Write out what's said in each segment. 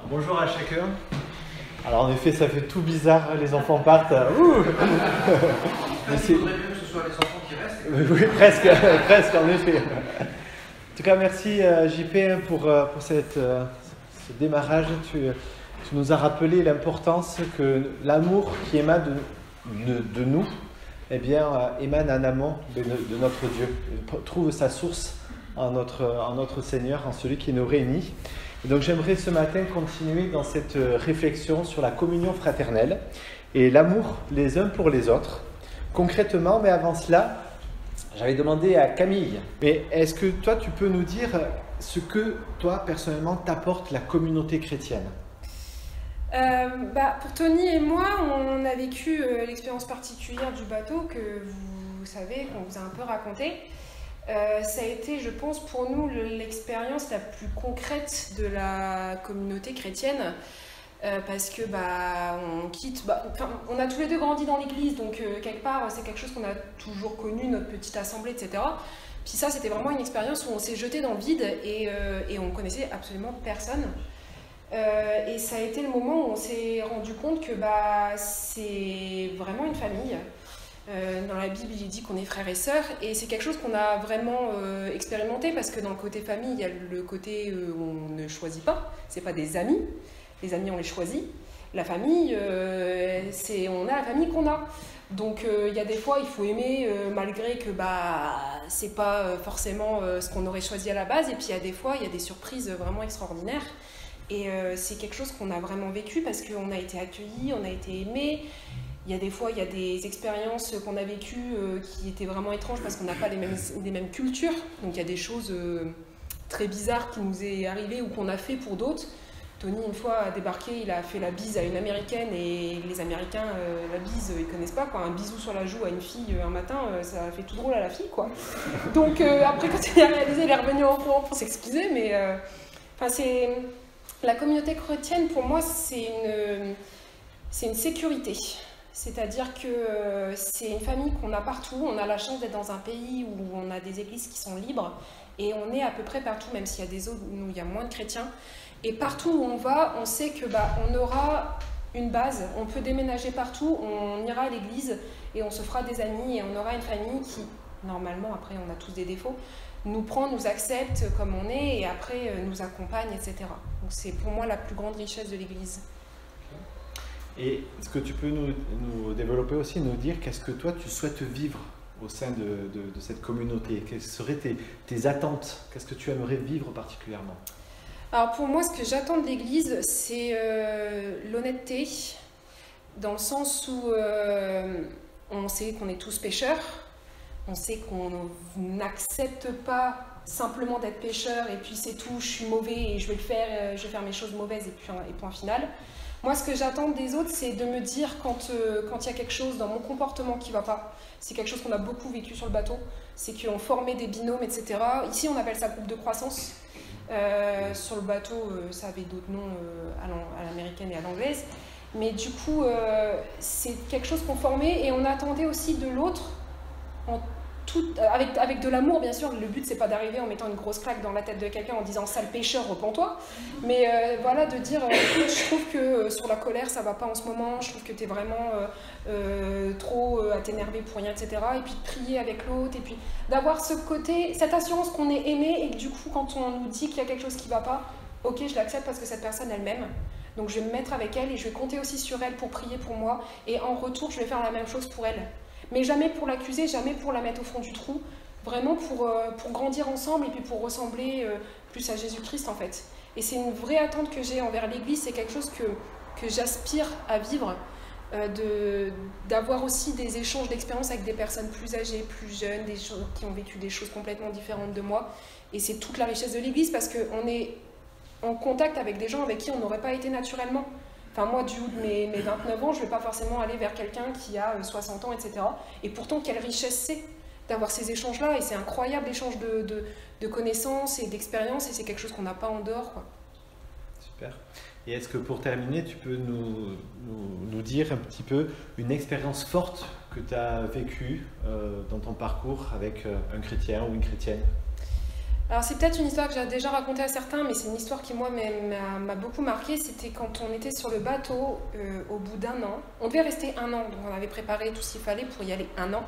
Bonjour à chacun. Alors en effet, ça fait tout bizarre, les enfants partent. Mais il faudrait bien que ce soit les enfants qui restent. Oui, presque en effet. En tout cas, merci JP pour ce démarrage. Tu nous as rappelé l'importance que l'amour qui émane de nous, eh bien, émane en amont de notre Dieu, trouve sa source en notre Seigneur, en celui qui nous réunit. Et donc j'aimerais ce matin continuer dans cette réflexion sur la communion fraternelle et l'amour les uns pour les autres. Concrètement, mais avant cela, j'avais demandé à Camille, mais est-ce que toi tu peux nous dire ce que toi personnellement t'apporte la communauté chrétienne ? Pour Tony et moi, on a vécu l'expérience particulière du bateau que vous savez, qu'on vous a un peu raconté. Ça a été, je pense, pour nous l'expérience la plus concrète de la communauté chrétienne, parce que on quitte, on a tous les deux grandi dans l'église, donc quelque part c'est quelque chose qu'on a toujours connu, notre petite assemblée, etc. Puis ça, c'était vraiment une expérience où on s'est jeté dans le vide et on connaissait absolument personne. Et ça a été le moment où on s'est rendu compte que c'est vraiment une famille. Dans la Bible, il dit qu'on est frères et sœurs, et c'est quelque chose qu'on a vraiment expérimenté, parce que dans le côté famille, il y a le côté où on ne choisit pas, c'est pas des amis, les amis on les choisit, la famille, on a la famille qu'on a. Donc il y a des fois, il faut aimer malgré que c'est pas forcément ce qu'on aurait choisi à la base, et puis il y a des fois, il y a des surprises vraiment extraordinaires, et c'est quelque chose qu'on a vraiment vécu, parce qu'on a été accueillis, on a été aimés. Il y a des fois, il y a des expériences qu'on a vécues qui étaient vraiment étranges parce qu'on n'a pas les mêmes cultures. Donc il y a des choses très bizarres qui nous est arrivées ou qu'on a fait pour d'autres. Tony, une fois, a débarqué, il a fait la bise à une Américaine, et les Américains, la bise, ils connaissent pas, quoi. Un bisou sur la joue à une fille un matin, ça fait tout drôle à la fille, quoi. Donc après, quand il a réalisé, il est revenu en courant pour s'excuser, mais la communauté chrétienne, pour moi, c'est une sécurité. C'est-à-dire que c'est une famille qu'on a partout. On a la chance d'être dans un pays où on a des églises qui sont libres, et on est à peu près partout, même s'il y a des zones où il y a moins de chrétiens. Et partout où on va, on sait que on aura une base, on peut déménager partout, on ira à l'église et on se fera des amis, et on aura une famille qui, normalement, après on a tous des défauts, nous prend, nous accepte comme on est, et après nous accompagne, etc. Donc c'est pour moi la plus grande richesse de l'église. Et est-ce que tu peux nous développer aussi, nous dire qu'est-ce que toi tu souhaites vivre au sein de cette communauté? Quelles seraient tes attentes? Qu'est-ce que tu aimerais vivre particulièrement? Alors pour moi, ce que j'attends de l'Église, c'est l'honnêteté, dans le sens où on sait qu'on est tous pécheurs, on sait qu'on n'accepte pas simplement d'être pécheur et puis c'est tout, je suis mauvais et je vais faire mes choses mauvaises et point final. Moi, ce que j'attends des autres, c'est de me dire quand il y a quelque chose dans mon comportement qui ne va pas. C'est quelque chose qu'on a beaucoup vécu sur le bateau, c'est qu'on formait des binômes, etc. Ici, on appelle ça groupe de croissance. Sur le bateau, ça avait d'autres noms à l'américaine et à l'anglaise. Mais du coup, c'est quelque chose qu'on formait, et on attendait aussi de l'autre, avec de l'amour, bien sûr. Le but, c'est pas d'arriver en mettant une grosse claque dans la tête de quelqu'un en disant « sale pécheur, repens-toi ». Mais voilà, de dire « écoute, je trouve que sur la colère, ça va pas en ce moment, je trouve que t'es vraiment trop à t'énerver pour rien, etc. » Et puis de prier avec l'autre, et puis d'avoir ce côté, cette assurance qu'on est aimé, et que du coup, quand on nous dit qu'il y a quelque chose qui va pas, ok, je l'accepte parce que cette personne, elle m'aime. Donc je vais me mettre avec elle, et je vais compter aussi sur elle pour prier pour moi, et en retour, je vais faire la même chose pour elle. Mais jamais pour l'accuser, jamais pour la mettre au fond du trou, vraiment pour grandir ensemble, et puis pour ressembler plus à Jésus-Christ, en fait. Et c'est une vraie attente que j'ai envers l'Église, c'est quelque chose que j'aspire à vivre, d'avoir aussi des échanges d'expériences avec des personnes plus âgées, plus jeunes, des gens qui ont vécu des choses complètement différentes de moi. Et c'est toute la richesse de l'Église, parce qu'on est en contact avec des gens avec qui on n'aurait pas été naturellement. Enfin, moi, du haut de mes 29 ans, je ne vais pas forcément aller vers quelqu'un qui a 60 ans, etc. Et pourtant, quelle richesse c'est d'avoir ces échanges-là. Et c'est incroyable, l'échange de connaissances et d'expériences. Et c'est quelque chose qu'on n'a pas en dehors, quoi. Super. Et est-ce que pour terminer, tu peux nous dire un petit peu une expérience forte que tu as vécue dans ton parcours avec un chrétien ou une chrétienne? Alors c'est peut-être une histoire que j'ai déjà racontée à certains, mais c'est une histoire qui moi m'a beaucoup marqué. C'était quand on était sur le bateau au bout d'1 an. On devait rester 1 an, donc on avait préparé tout ce qu'il fallait pour y aller 1 an.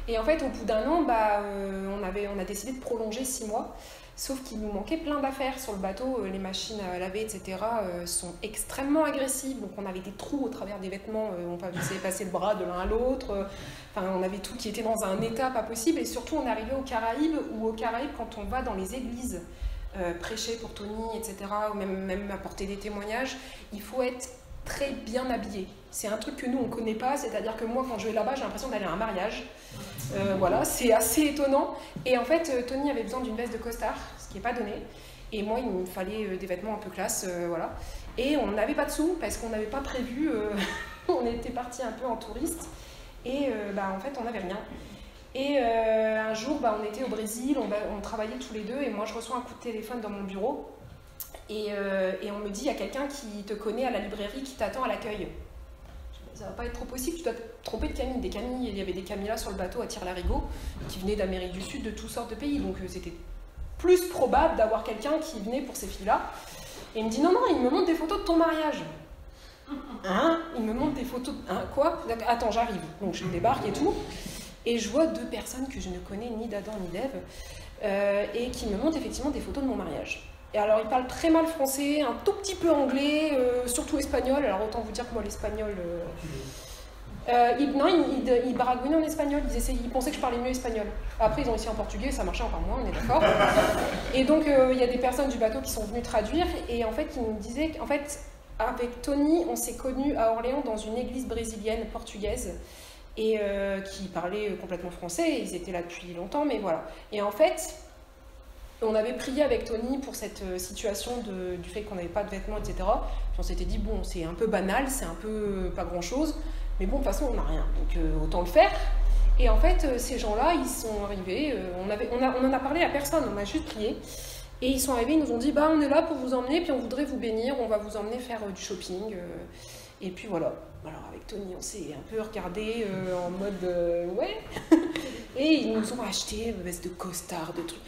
Et en fait au bout d'1 an, on a décidé de prolonger 6 mois. Sauf qu'il nous manquait plein d'affaires sur le bateau, les machines à laver, etc. Sont extrêmement agressives, donc on avait des trous au travers des vêtements, on faisait passer le bras de l'un à l'autre, enfin on avait tout qui était dans un état pas possible, et surtout on arrivait aux Caraïbes, où aux Caraïbes quand on va dans les églises prêcher pour Tony, etc., ou même apporter des témoignages, il faut être très bien habillé. C'est un truc que nous on connaît pas, c'est-à-dire que moi quand je vais là-bas j'ai l'impression d'aller à un mariage. Voilà, c'est assez étonnant. Et en fait, Tony avait besoin d'une veste de costard, ce qui n'est pas donné. Et moi, il me fallait des vêtements un peu classe, voilà. Et on n'avait pas de sous parce qu'on n'avait pas prévu. On était parti un peu en touriste. Et en fait, on n'avait rien. Et un jour, on était au Brésil, on travaillait tous les deux. Et moi, je reçois un coup de téléphone dans mon bureau. Et on me dit, il y a quelqu'un qui te connaît à la librairie qui t'attend à l'accueil. Ça va pas être trop possible, tu dois te tromper de Camille. Il y avait des Camillas sur le bateau à Tire-Larigot qui venaient d'Amérique du Sud, de toutes sortes de pays. Donc c'était plus probable d'avoir quelqu'un qui venait pour ces filles-là. Et il me dit non, il me montre des photos de ton mariage. Hein? Il me montre des photos. Hein, quoi? Attends, j'arrive. Donc je débarque et tout. Et je vois 2 personnes que je ne connais ni d'Adam ni d'Ève et qui me montrent effectivement des photos de mon mariage. Et alors, il parle très mal français, un tout petit peu anglais, surtout espagnol. Alors, autant vous dire que moi, l'espagnol... il baragouinait en espagnol. Ils pensaient que je parlais mieux espagnol. Après, ils ont essayé en portugais, ça marchait encore moins, on est d'accord. Et donc, il y a des personnes du bateau qui sont venues traduire. Et en fait, ils nous disaient qu'en fait, avec Tony, on s'est connus à Orléans dans une église brésilienne portugaise et qui parlait complètement français. Ils étaient là depuis longtemps, mais voilà. Et en fait... On avait prié avec Tony pour cette situation du fait qu'on n'avait pas de vêtements, etc. Puis on s'était dit, bon, c'est un peu banal, c'est un peu pas grand-chose, mais bon, de toute façon, on n'a rien, donc autant le faire. Et en fait, ces gens-là, ils sont arrivés, on en a parlé à personne, on a juste prié. Et ils sont arrivés, ils nous ont dit, on est là pour vous emmener, puis on voudrait vous bénir, on va vous emmener faire du shopping. Et puis voilà. Alors avec Tony, on s'est un peu regardé en mode ouais. Et ils nous ont acheté une veste de costard, de trucs.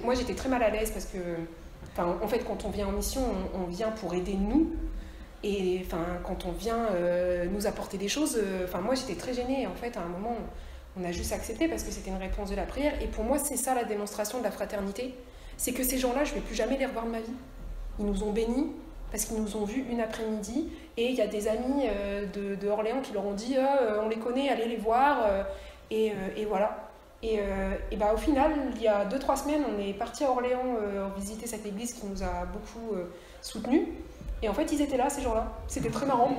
Moi j'étais très mal à l'aise parce que, en fait, quand on vient en mission, on vient pour aider nous. Et quand on vient nous apporter des choses, moi j'étais très gênée. En fait, à un moment, on a juste accepté parce que c'était une réponse de la prière. Et pour moi, c'est ça la démonstration de la fraternité. C'est que ces gens-là, je ne vais plus jamais les revoir de ma vie. Ils nous ont bénis. Parce qu'ils nous ont vus une après-midi, et il y a des amis de Orléans qui leur ont dit on les connaît, allez les voir, et voilà. Et au final, il y a 2-3 semaines, on est parti à Orléans visiter cette église qui nous a beaucoup soutenus, et en fait, ils étaient là, ces gens-là. C'était très marrant.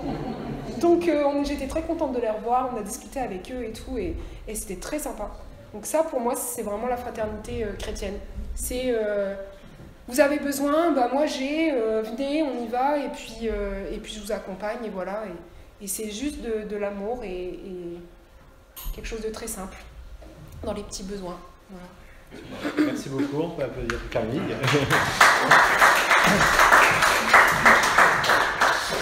Donc, j'étais très contente de les revoir, on a discuté avec eux et tout, et c'était très sympa. Donc ça, pour moi, c'est vraiment la fraternité chrétienne. C'est... vous avez besoin, moi j'ai, venez, on y va, et puis je vous accompagne, et voilà. Et c'est juste de l'amour et quelque chose de très simple, dans les petits besoins. Voilà. Merci beaucoup, on peut applaudir Camille.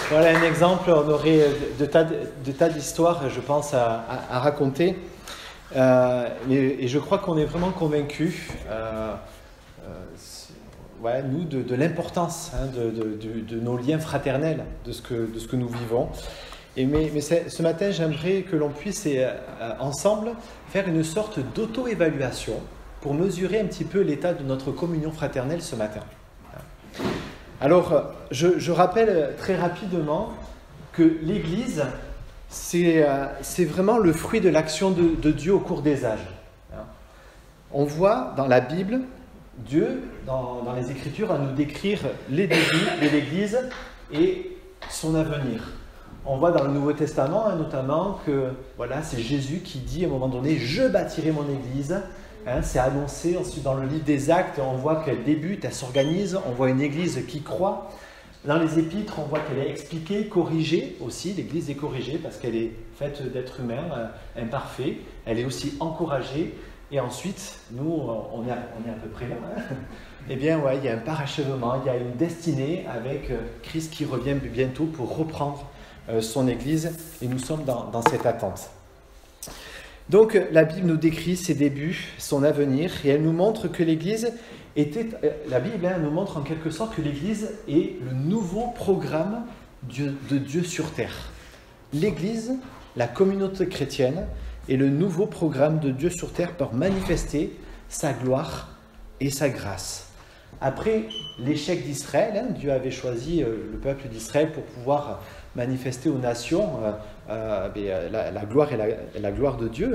Voilà un exemple, on aurait de tas d'histoires, je pense, à raconter. Et je crois qu'on est vraiment convaincus. Nous, de l'importance de nos liens fraternels, de ce que nous vivons. Mais ce matin, j'aimerais que l'on puisse ensemble faire une sorte d'auto-évaluation pour mesurer un petit peu l'état de notre communion fraternelle ce matin. Alors, je rappelle très rapidement que l'Église, c'est vraiment le fruit de l'action de Dieu au cours des âges. On voit dans la Bible Dieu, dans les Écritures, à nous décrire les débuts de l'Église et son avenir. On voit dans le Nouveau Testament, notamment, que c'est Jésus qui dit à un moment donné « Je bâtirai mon Église ». C'est annoncé. Ensuite, dans le livre des Actes, on voit qu'elle débute, elle s'organise. On voit une Église qui croît. Dans les Épîtres, on voit qu'elle est expliquée, corrigée aussi. L'Église est corrigée parce qu'elle est faite d'êtres humains imparfaits. Elle est aussi encouragée. Et ensuite, nous, on est à peu près là. Eh bien, il y a un parachèvement, il y a une destinée avec Christ qui revient bientôt pour reprendre son Église. Et nous sommes dans cette attente. Donc la Bible nous décrit ses débuts, son avenir, et elle nous montre que l'Église la Bible nous montre en quelque sorte que l'Église est le nouveau programme de Dieu sur terre. L'Église, la communauté chrétienne, est le nouveau programme de Dieu sur terre pour manifester sa gloire et sa grâce. Après l'échec d'Israël, Dieu avait choisi le peuple d'Israël pour pouvoir manifester aux nations la gloire et la gloire de Dieu,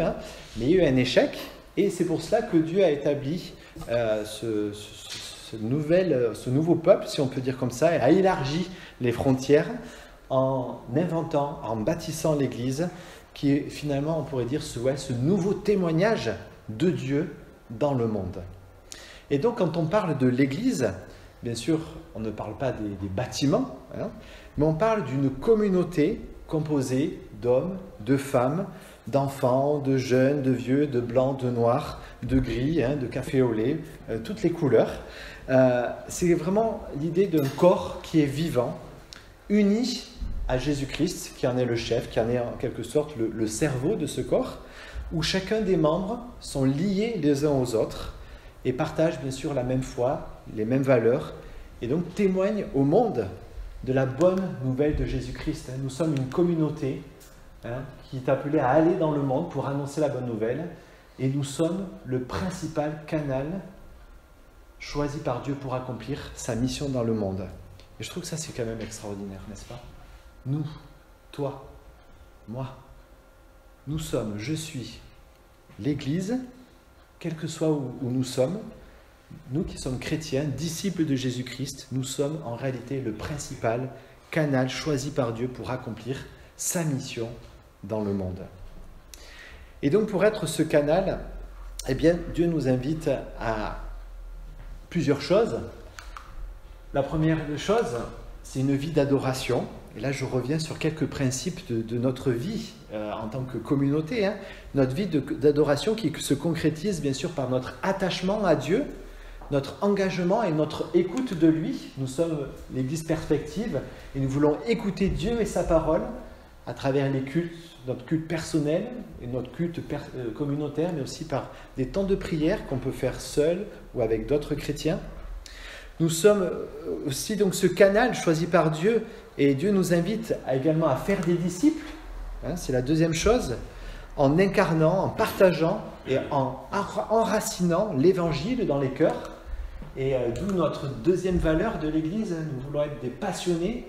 mais il y a eu un échec, et c'est pour cela que Dieu a établi ce nouveau peuple, si on peut dire comme ça, et a élargi les frontières en inventant, en bâtissant l'Église, qui est finalement, on pourrait dire, ce nouveau témoignage de Dieu dans le monde. Et donc, quand on parle de l'Église, bien sûr, on ne parle pas des bâtiments, mais on parle d'une communauté composée d'hommes, de femmes, d'enfants, de jeunes, de vieux, de blancs, de noirs, de gris, de café au lait, toutes les couleurs. C'est vraiment l'idée d'un corps qui est vivant, uni à Jésus-Christ, qui en est le chef, qui en est en quelque sorte le cerveau de ce corps, où chacun des membres sont liés les uns aux autres et partagent bien sûr la même foi, les mêmes valeurs, et donc témoignent au monde de la bonne nouvelle de Jésus-Christ. Nous sommes une communauté qui est appelée à aller dans le monde pour annoncer la bonne nouvelle, et nous sommes le principal canal choisi par Dieu pour accomplir sa mission dans le monde. Et je trouve que ça, c'est quand même extraordinaire, n'est-ce pas? Nous, toi, moi, nous sommes, je suis l'Église, quel que soit où nous sommes, nous qui sommes chrétiens, disciples de Jésus-Christ, nous sommes en réalité le principal canal choisi par Dieu pour accomplir sa mission dans le monde. Et donc pour être ce canal, eh bien, Dieu nous invite à plusieurs choses. La première chose, c'est une vie d'adoration. Et là, je reviens sur quelques principes de notre vie en tant que communauté. Notre vie d'adoration qui se concrétise bien sûr par notre attachement à Dieu, notre engagement et notre écoute de lui. Nous sommes l'Église Perspective et nous voulons écouter Dieu et sa parole à travers les cultes, notre culte personnel et notre culte communautaire, mais aussi par des temps de prière qu'on peut faire seul ou avec d'autres chrétiens. Nous sommes aussi donc ce canal choisi par Dieu, et Dieu nous invite également à faire des disciples, c'est la deuxième chose, en incarnant, en partageant et en enracinant l'Évangile dans les cœurs. Et d'où notre deuxième valeur de l'Église, nous voulons être des passionnés.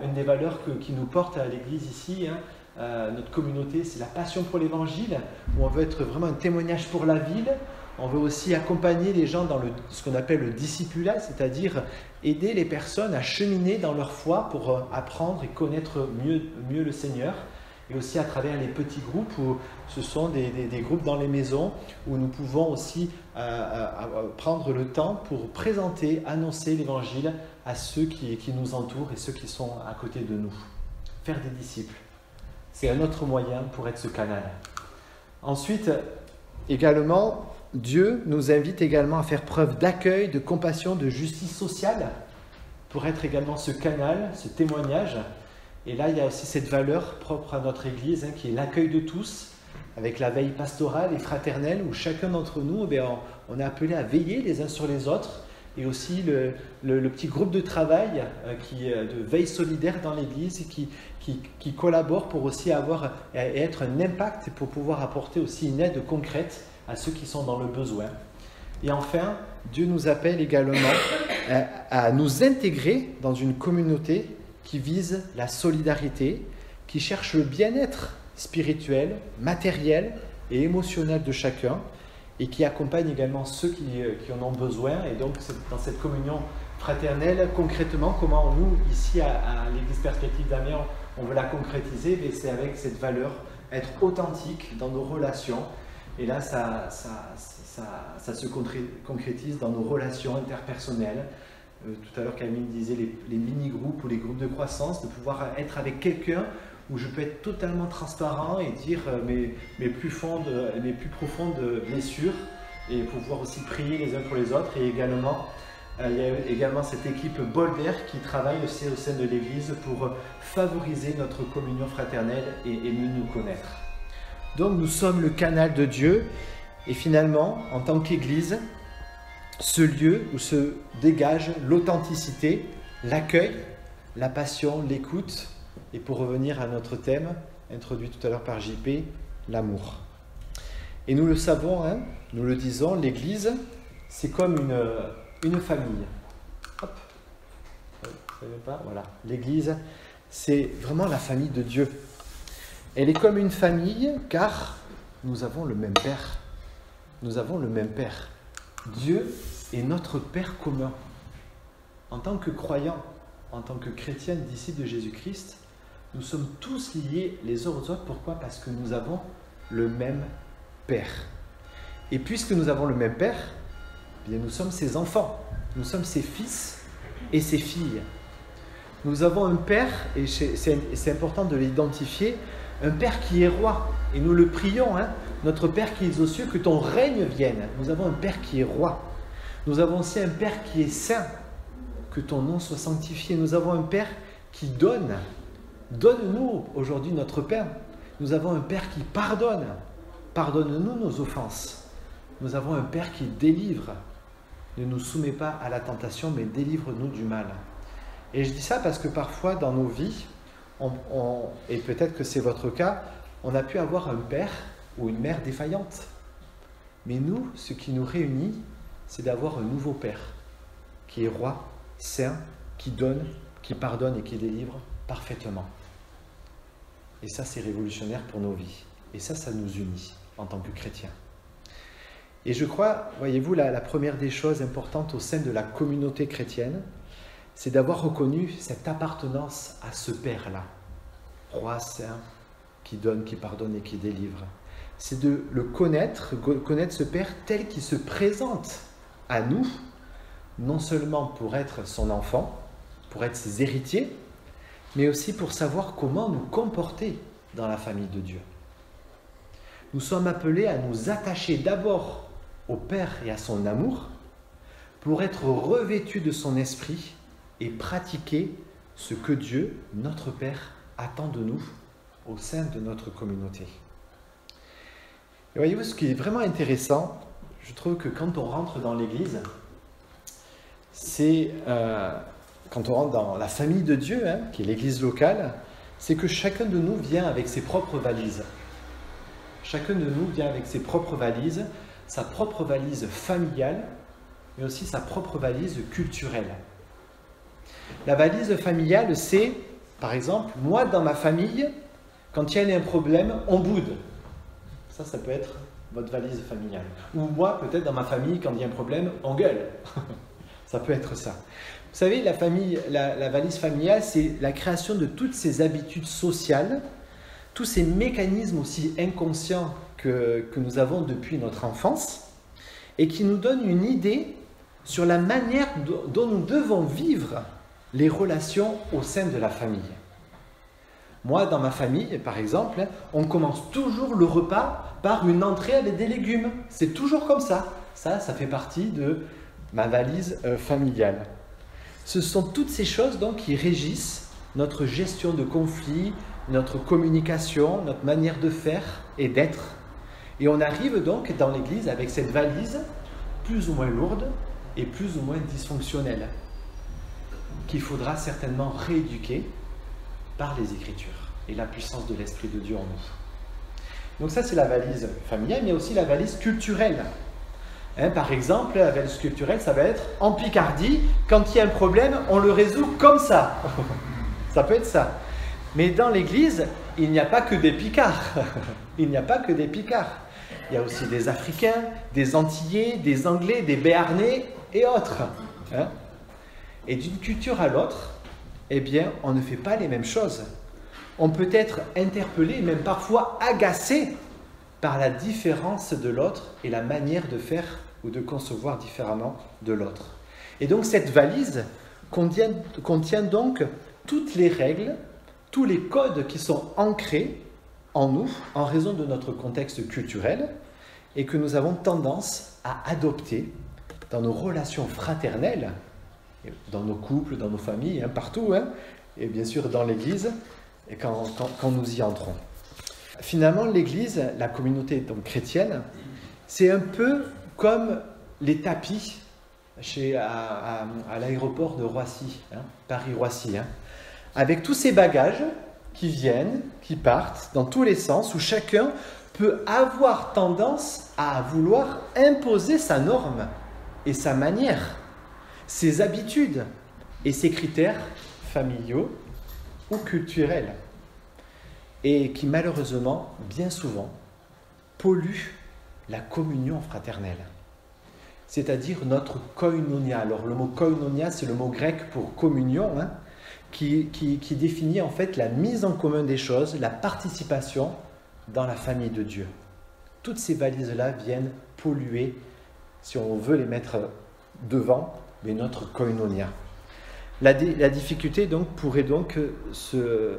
Une des valeurs qui nous porte à l'Église ici, notre communauté, c'est la passion pour l'Évangile, où on veut être vraiment un témoignage pour la ville. On veut aussi accompagner les gens dans ce qu'on appelle le discipulat, c'est-à-dire aider les personnes à cheminer dans leur foi pour apprendre et connaître mieux le Seigneur. Et aussi à travers les petits groupes, où ce sont des groupes dans les maisons, où nous pouvons aussi prendre le temps pour présenter, annoncer l'Évangile à ceux qui nous entourent et ceux qui sont à côté de nous. Faire des disciples, c'est un autre moyen pour être ce canal. Ensuite, également, Dieu nous invite également à faire preuve d'accueil, de compassion, de justice sociale, pour être également ce canal, ce témoignage. Et là, il y a aussi cette valeur propre à notre Église, qui est l'accueil de tous, avec la veille pastorale et fraternelle, où chacun d'entre nous, on est appelé à veiller les uns sur les autres, et aussi le petit groupe de travail de veille solidaire dans l'Église, qui collabore pour aussi être un impact, pour pouvoir apporter aussi une aide concrète à ceux qui sont dans le besoin. Et enfin, Dieu nous appelle également à nous intégrer dans une communauté qui vise la solidarité, qui cherche le bien-être spirituel, matériel et émotionnel de chacun, et qui accompagne également ceux qui en ont besoin. Et donc, dans cette communion fraternelle, concrètement, comment nous, ici à l'Église Perspective d'Amiens, on veut la concrétiser, mais c'est avec cette valeur, être authentique dans nos relations. Et là, ça se concrétise dans nos relations interpersonnelles. Tout à l'heure, Camille disait les mini-groupes ou les groupes de croissance, de pouvoir être avec quelqu'un où je peux être totalement transparent et dire mes plus profondes blessures, et pouvoir aussi prier les uns pour les autres. Et également, il y a également cette équipe Bolder qui travaille aussi au sein de l'Église pour favoriser notre communion fraternelle et mieux nous connaître. Donc nous sommes le canal de Dieu et finalement, en tant qu'Église, ce lieu où se dégage l'authenticité, l'accueil, la passion, l'écoute et pour revenir à notre thème, introduit tout à l'heure par JP, l'amour. Et nous le savons, hein, nous le disons, l'Église, c'est comme une famille. Hop, vous savez pas, voilà. L'Église, c'est vraiment la famille de Dieu. Elle est comme une famille car nous avons le même Père. Nous avons le même Père. Dieu est notre Père commun. En tant que croyants, en tant que chrétiens, disciples de Jésus-Christ, nous sommes tous liés les uns aux autres. Pourquoi ? Parce que nous avons le même Père. Et puisque nous avons le même Père, eh bien nous sommes ses enfants. Nous sommes ses fils et ses filles. Nous avons un Père, et c'est important de l'identifier, un Père qui est roi. Et nous le prions, hein, notre Père qui est aux cieux, que ton règne vienne. Nous avons un Père qui est roi. Nous avons aussi un Père qui est saint, que ton nom soit sanctifié. Nous avons un Père qui donne. Donne-nous aujourd'hui notre Père. Nous avons un Père qui pardonne. Pardonne-nous nos offenses. Nous avons un Père qui délivre. Ne nous soumets pas à la tentation, mais délivre-nous du mal. Et je dis ça parce que parfois dans nos vies, et peut-être que c'est votre cas, on a pu avoir un père ou une mère défaillante. Mais nous, ce qui nous réunit, c'est d'avoir un nouveau Père, qui est roi, saint, qui donne, qui pardonne et qui délivre parfaitement. Et ça, c'est révolutionnaire pour nos vies. Et ça nous unit en tant que chrétiens. Et je crois, voyez-vous, la première des choses importantes au sein de la communauté chrétienne, c'est d'avoir reconnu cette appartenance à ce Père-là, roi, saint, qui donne, qui pardonne et qui délivre. C'est de le connaître ce Père tel qu'il se présente à nous, non seulement pour être son enfant, pour être ses héritiers, mais aussi pour savoir comment nous comporter dans la famille de Dieu. Nous sommes appelés à nous attacher d'abord au Père et à son amour, pour être revêtus de son esprit et pratiquer ce que Dieu, notre Père, attend de nous au sein de notre communauté. Et voyez-vous, ce qui est vraiment intéressant, je trouve que quand on rentre dans l'Église, c'est quand on rentre dans la famille de Dieu, hein, qui est l'Église locale, c'est que chacun de nous vient avec ses propres valises. Chacun de nous vient avec ses propres valises, sa propre valise familiale, mais aussi sa propre valise culturelle. La valise familiale, c'est, par exemple, moi dans ma famille, quand il y a un problème, on boude. Ça peut être votre valise familiale. Ou moi, peut-être dans ma famille, quand il y a un problème, on gueule. Ça peut être ça. Vous savez, la valise familiale, c'est la création de toutes ces habitudes sociales, tous ces mécanismes aussi inconscients que nous avons depuis notre enfance, et qui nous donnent une idée sur la manière dont nous devons vivre les relations au sein de la famille. Moi, dans ma famille, par exemple, on commence toujours le repas par une entrée avec des légumes. C'est toujours comme ça. Ça fait partie de ma valise familiale. Ce sont toutes ces choses donc qui régissent notre gestion de conflits, notre communication, notre manière de faire et d'être. Et on arrive donc dans l'Église avec cette valise plus ou moins lourde et plus ou moins dysfonctionnelle, qu'il faudra certainement rééduquer par les Écritures et la puissance de l'Esprit de Dieu en nous. Donc ça, c'est la valise familiale, mais aussi la valise culturelle. Hein, par exemple, la valise culturelle, ça va être en Picardie, quand il y a un problème, on le résout comme ça. Ça peut être ça. Mais dans l'Église, il n'y a pas que des Picards. Il n'y a pas que des Picards. Il y a aussi des Africains, des Antillais, des Anglais, des Béarnais et autres. Hein? Et d'une culture à l'autre, eh bien, on ne fait pas les mêmes choses. On peut être interpellé, même parfois agacé par la différence de l'autre et la manière de faire ou de concevoir différemment de l'autre. Et donc cette valise contient donc toutes les règles, tous les codes qui sont ancrés en nous en raison de notre contexte culturel et que nous avons tendance à adopter dans nos relations fraternelles, dans nos couples, dans nos familles, hein, partout, hein, et bien sûr dans l'Église, et quand nous y entrons. Finalement, l'Église, la communauté donc chrétienne, c'est un peu comme les tapis à l'aéroport de Roissy, hein, Paris-Roissy, hein, avec tous ces bagages qui viennent, qui partent dans tous les sens, où chacun peut avoir tendance à vouloir imposer sa norme et sa manière, ses habitudes et ses critères familiaux ou culturels, et qui malheureusement, bien souvent, polluent la communion fraternelle, c'est-à-dire notre koinonia. Alors le mot koinonia, c'est le mot grec pour communion, hein, qui définit en fait la mise en commun des choses, la participation dans la famille de Dieu. Toutes ces valises-là viennent polluer, si on veut les mettre devant, mais notre koinonia. La difficulté donc pourrait donc se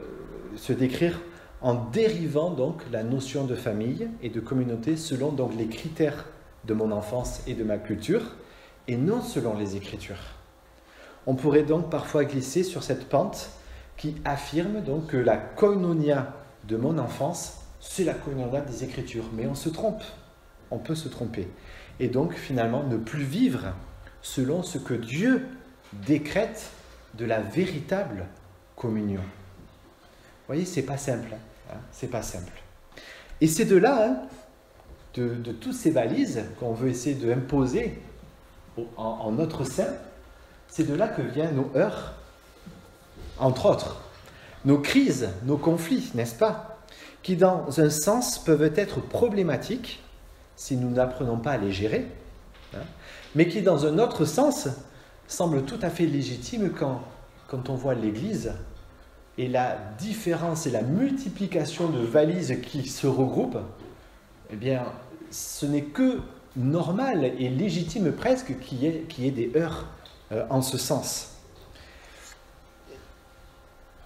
décrire en dérivant donc la notion de famille et de communauté selon donc les critères de mon enfance et de ma culture, et non selon les Écritures. On pourrait donc parfois glisser sur cette pente qui affirme donc que la koinonia de mon enfance, c'est la koinonia des Écritures. Mais on se trompe, on peut se tromper. Et donc finalement ne plus vivre selon ce que Dieu décrète de la véritable communion. Vous voyez, c'est pas simple. Hein, c'est pas simple. Et c'est de là, hein, de toutes ces valises qu'on veut essayer d'imposer en notre sein, c'est de là que viennent nos heurts, entre autres, nos crises, nos conflits, n'est-ce pas, qui dans un sens peuvent être problématiques si nous n'apprenons pas à les gérer, hein, mais qui dans un autre sens semblent tout à fait légitimes quand on voit l'Église et la différence et la multiplication de valises qui se regroupent. Eh bien, ce n'est que normal et légitime presque qu'il y ait des heurts en ce sens.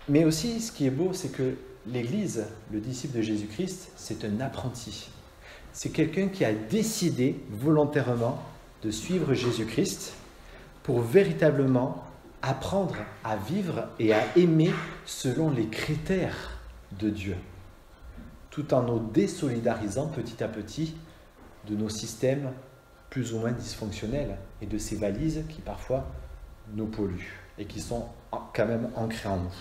Mais aussi, ce qui est beau, c'est que l'Église, le disciple de Jésus-Christ, c'est un apprenti. C'est quelqu'un qui a décidé volontairement de suivre Jésus-Christ pour véritablement apprendre à vivre et à aimer selon les critères de Dieu, tout en nous désolidarisant petit à petit de nos systèmes plus ou moins dysfonctionnels et de ces valises qui parfois nous polluent et qui sont quand même ancrées en nous.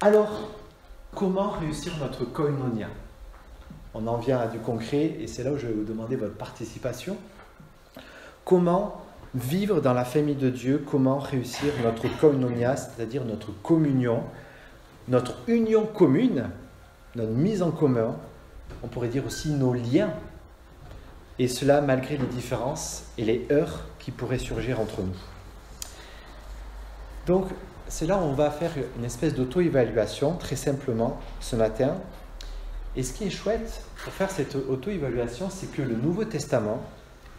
Alors, comment réussir notre koinonia? On en vient à du concret et c'est là où je vais vous demander votre participation. Comment vivre dans la famille de Dieu? Comment réussir notre koinonia, c'est-à-dire notre communion, notre union commune, notre mise en commun, on pourrait dire aussi nos liens, et cela malgré les différences et les heurts qui pourraient surgir entre nous. Donc, c'est là où on va faire une espèce d'auto-évaluation, très simplement, ce matin. Et ce qui est chouette pour faire cette auto-évaluation, c'est que le Nouveau Testament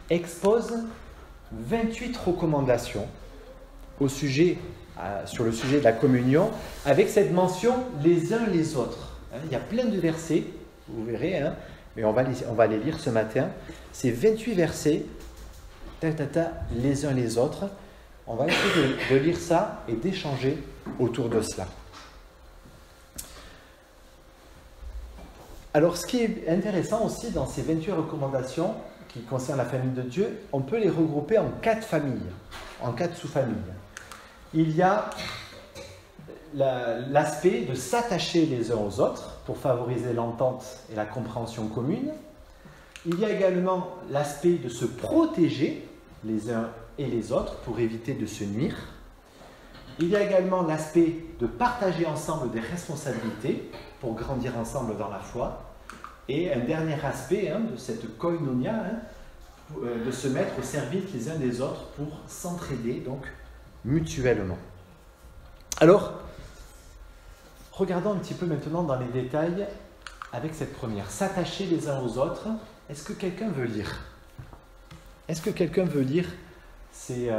expose 28 recommandations sur le sujet de la communion, avec cette mention les uns les autres. Il y a plein de versets, vous verrez, hein, mais on va les lire ce matin. Ces 28 versets, les uns les autres. On va essayer de lire ça et d'échanger autour de cela. Alors, ce qui est intéressant aussi dans ces 28 recommandations qui concernent la famille de Dieu, on peut les regrouper en 4 familles, en 4 sous-familles. Il y a l'aspect de s'attacher les uns aux autres pour favoriser l'entente et la compréhension commune. Il y a également l'aspect de se protéger les uns et les autres pour éviter de se nuire. Il y a également l'aspect de partager ensemble des responsabilités pour grandir ensemble dans la foi. Et un dernier aspect de cette koinonia, de se mettre au service les uns des autres pour s'entraider donc mutuellement. Alors, regardons un petit peu maintenant dans les détails avec cette première. S'attacher les uns aux autres. Est-ce que quelqu'un veut lire? Est-ce que quelqu'un veut lire ces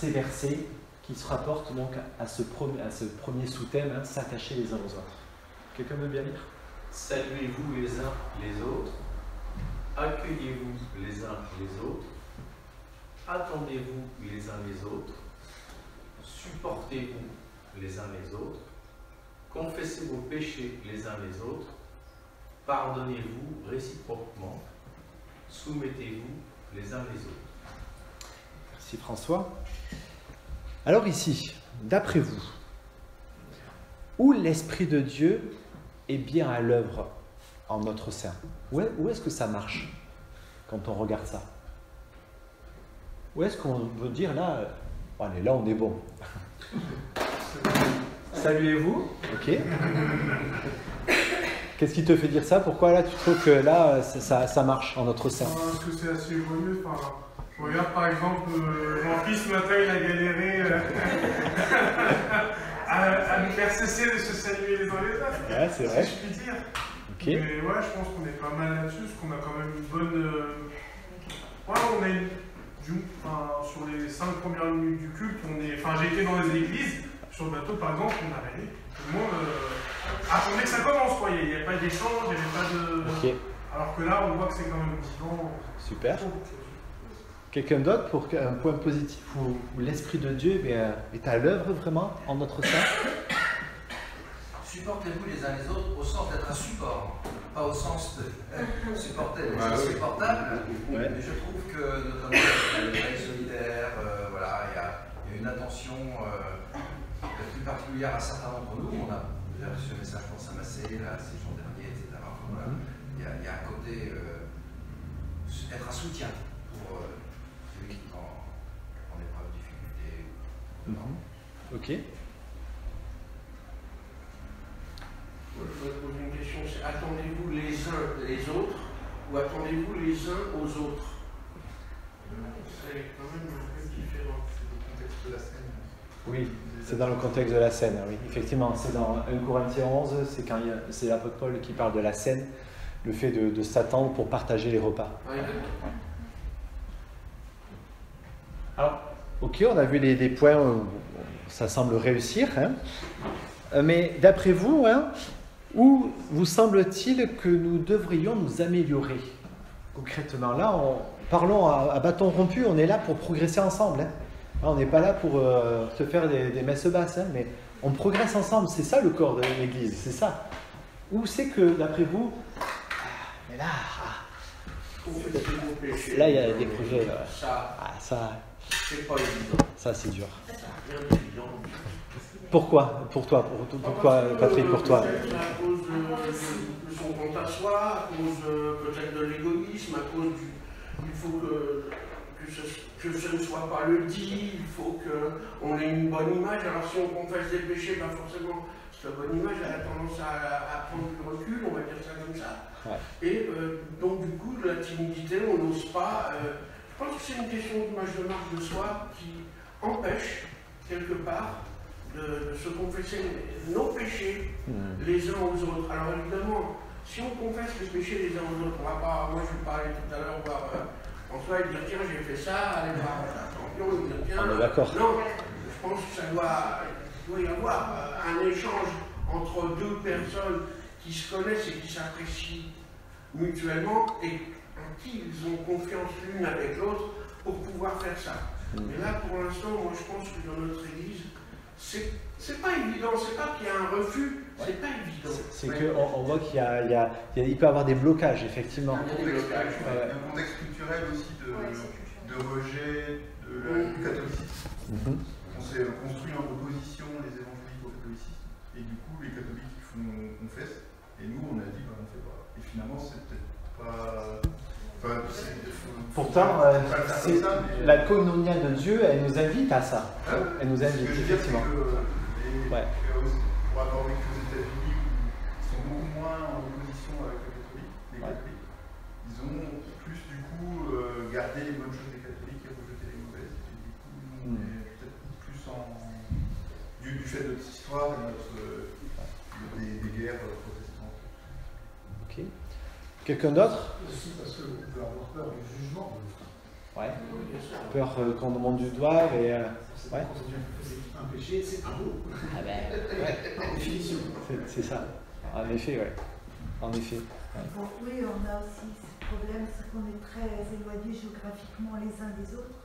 versets qui se rapportent donc à ce premier sous-thème, s'attacher les uns aux autres? Quelqu'un veut bien lire? Saluez-vous les uns les autres, accueillez-vous les uns les autres, attendez-vous les uns les autres, supportez-vous les uns les autres, confessez vos péchés les uns les autres, pardonnez-vous réciproquement, soumettez-vous les uns les autres. Merci François. Alors ici, d'après vous, où l'Esprit de Dieu est bien à l'œuvre en notre sein? Où est-ce que ça marche quand on regarde ça? Où est-ce qu'on veut dire là, allez, là on est bon? Saluez-vous. Ok. Qu'est-ce qui te fait dire ça? Pourquoi là tu trouves que là ça marche en notre sein? Parce que c'est assez évolué. Enfin, je regarde par exemple, Jean-Fils ce matin il a galéré à nous faire cesser de se saluer les uns les autres. Ouais, c'est vrai. Si je puis dire. Ok. Mais ouais, je pense qu'on est pas mal là-dessus, parce qu'on a quand même une bonne. Ouais, on a une. Sur les 5 premières minutes du culte, j'ai été dans les églises, sur le bateau par exemple, on a rêvé. Tout le monde attendait que ça commence, quoi. Il n'y avait pas d'échange, il n'y avait pas de. Ok. Alors que là, on voit que c'est quand même vivant. Super. Quelqu'un d'autre pour un point positif où l'Esprit de Dieu est à l'œuvre vraiment en notre sein? Supportez-vous les uns les autres au sens d'être un support, pas au sens de supporter, mais c'est supportable. Ouais. Mais je trouve que, notamment le travail solidaire, voilà, il y a une attention plus particulière à certains d'entre nous. On a reçu un message pour Saint-Massé, là, ces jours derniers, etc. Voilà. Il y a un côté être un soutien pour celui qui est en épreuve de difficulté. Ok. Je voudrais poser une question, c'est attendez-vous les uns les autres ou attendez-vous les uns aux autres? C'est quand même un peu différent. C'est le contexte de la scène. Oui, c'est dans le contexte de la scène, oui. Effectivement, c'est dans 1 Corinthiens 11, c'est l'apôtre Paul qui parle de la scène, le fait de s'attendre pour partager les repas. Alors, ok, on a vu des points où ça semble réussir, hein. Mais d'après vous, hein, où vous semble-t-il que nous devrions nous améliorer concrètement? Là, parlons à bâton rompu, on est là pour progresser ensemble. Hein. Là, on n'est pas là pour se faire des messes basses, hein, mais on progresse ensemble. C'est ça le corps de l'Église, c'est ça. Où c'est que, d'après vous, mais là, là, il y a des projets. Ça, c'est pas évident. Ça, c'est dur. C'est rien d'évident. Pourquoi? Pour toi, pourquoi, Patrick, pour toi? À cause de son compte à soi, à cause peut-être de l'égoïsme, à cause il faut que ce ne soit pas le dit, il faut qu'on ait une bonne image. Alors si on confesse des péchés, ben forcément, cette bonne image, elle a tendance à prendre du recul, on va dire ça comme ça. Ouais. Et donc du coup, la timidité, on n'ose pas. Je pense que c'est une question d'image de marque de soi qui empêche, quelque part, de se confesser nos péchés les uns aux autres. Alors évidemment, si on confesse les péchés les uns aux autres, on va pas, moi je parlais tout à l'heure voir François et dire tiens j'ai fait ça, allez voir la champion, il dire tiens. D'accord. Non, je pense que il doit y avoir un échange entre deux personnes qui se connaissent et qui s'apprécient mutuellement et en qui ils ont confiance l'une avec l'autre pour pouvoir faire ça. Mais là pour l'instant, moi je pense que dans notre église, c'est pas évident, c'est pas qu'il y a un refus, c'est pas évident. C'est qu'on voit qu'il il peut y avoir des blocages, effectivement. Il y a des blocages, il y a un contexte culturel aussi de rejet du catholicisme. On s'est construit en opposition les évangéliques au catholicisme, et du coup les catholiques confessent, et nous on a dit on ne fait pas. Et finalement c'est peut-être pas... Pourtant, la koinonia de Dieu, elle nous invite à ça. Elle nous invite, effectivement. Pour avoir vécu aux États-Unis, ils sont beaucoup moins en opposition avec les catholiques. Ils ont plus, du coup, gardé les bonnes choses des catholiques et rejeté les mauvaises. Et du coup, on est peut-être plus du fait de notre histoire et des guerres protestantes. Ok. Quelqu'un d'autre? Aussi parce qu'on peut avoir peur du jugement. Ouais. Peur qu'on nous monte du doigt et. Ouais. Quand on fait un péché, c'est pas beau. Ah ben. Ouais. Par définition. C'est ça. En effet, ouais. En effet. Ouais. Bon, oui, on a aussi ce problème, c'est qu'on est très éloignés géographiquement les uns des autres.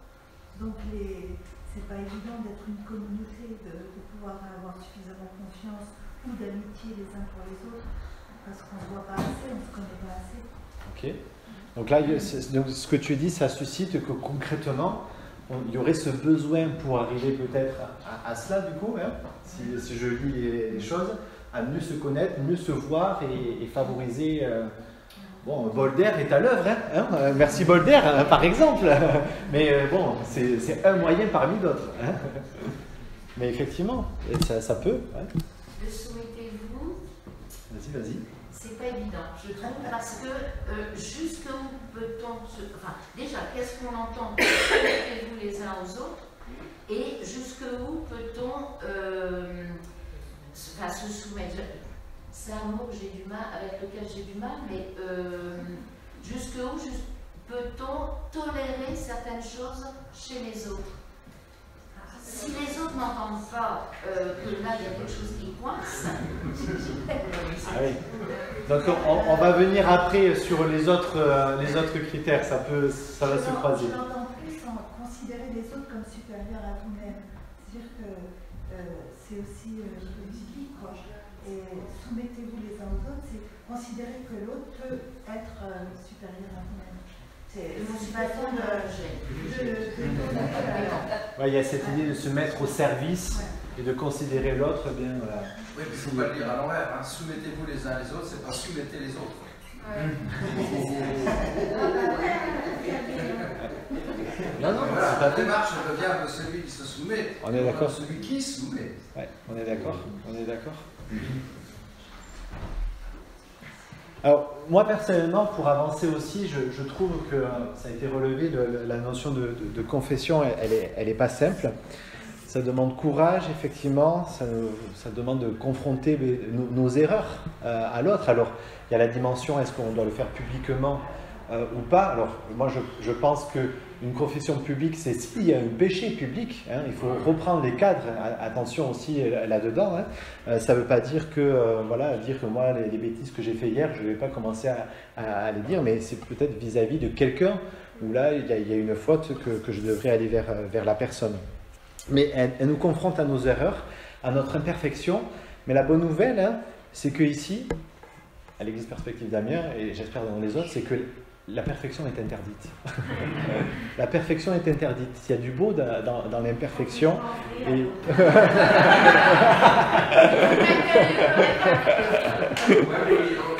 Donc, c'est pas évident d'être une communauté, de pouvoir avoir suffisamment confiance ou d'amitié les uns pour les autres. parce qu'on ne se voit pas assez, on ne se connaît pas assez. Ok. Donc là, donc ce que tu dis, ça suscite que concrètement, il y aurait ce besoin pour arriver peut-être à cela, du coup, hein, si je lis les choses, à mieux se connaître, mieux se voir et favoriser. Bon, Bolder est à l'œuvre, hein, merci Bolder, hein, par exemple. Mais bon, c'est un moyen parmi d'autres. Hein. Mais effectivement, ça peut. Hein. Le souhaitez-vous? Vas-y. C'est pas évident, je trouve, parce que jusqu'où peut-on enfin, déjà, qu'est-ce qu'on entend? Souhaitez-vous les uns aux autres? Et jusqu'où peut-on se soumettre? C'est un mot que j'ai du mal, avec lequel j'ai du mal, mais jusqu'où peut-on tolérer certaines choses chez les autres? Si les autres n'entendent pas que là il y a quelque chose qui coince. Ah oui. Donc on va venir après sur les autres critères, ça va se croiser. Je l'entends plus en considérer les autres comme supérieurs à vous-même. C'est-à-dire que c'est aussi biblique, quoi. Et soumettez-vous les uns aux autres, c'est considérer que l'autre peut être supérieur à vous-même. C'est une façon il y a cette idée de se mettre au service et de considérer l'autre bien. Voilà. Oui, mais il ne faut pas le dire à l'envers. Hein. Soumettez-vous les uns les autres, c'est pas soumettez les autres. Non, voilà, la démarche elle devient de celui qui se soumet. On est d'accord. Celui qui soumet. Ouais, on est d'accord. Alors, moi personnellement, pour avancer aussi, je trouve que ça a été relevé, la notion de confession, elle est pas simple. Ça demande courage, effectivement, ça demande de confronter nos erreurs à l'autre. Alors, il y a la dimension, est-ce qu'on doit le faire publiquement ou pas? Alors, moi, je pense qu'une confession publique, c'est s'il y a un péché public, hein, il faut reprendre les cadres, attention aussi là-dedans. Hein. Ça ne veut pas dire que, dire que moi, les bêtises que j'ai fait hier, je ne vais pas commencer à les dire, mais c'est peut-être vis-à-vis de quelqu'un où là, il y a une faute que je devrais aller vers la personne. Mais elle nous confronte à nos erreurs, à notre imperfection. Mais la bonne nouvelle, hein, c'est qu'ici, à l'Église Perspective d'Amiens, et j'espère dans les autres, c'est que la perfection est interdite. La perfection est interdite. Il y a du beau dans l'imperfection. Et... Ouais, mais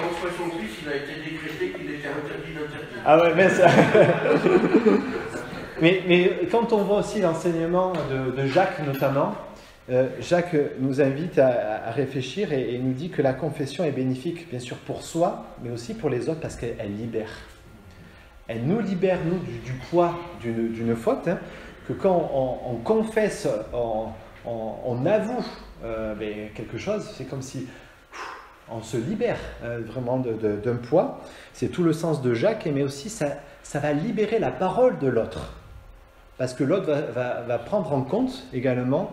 en 68, il a été décrété qu'il était interdit d'interdire. Ah ouais, mais ça... mais quand on voit aussi l'enseignement de Jacques notamment, Jacques nous invite à réfléchir et nous dit que la confession est bénéfique, bien sûr, pour soi, mais aussi pour les autres, parce qu'elle libère. Elle nous libère, nous, du poids d'une faute, hein, que quand on confesse, on avoue quelque chose, c'est comme si on se libère vraiment d'un poids. C'est tout le sens de Jacques, mais aussi ça va libérer la parole de l'autre. Parce que l'autre va prendre en compte également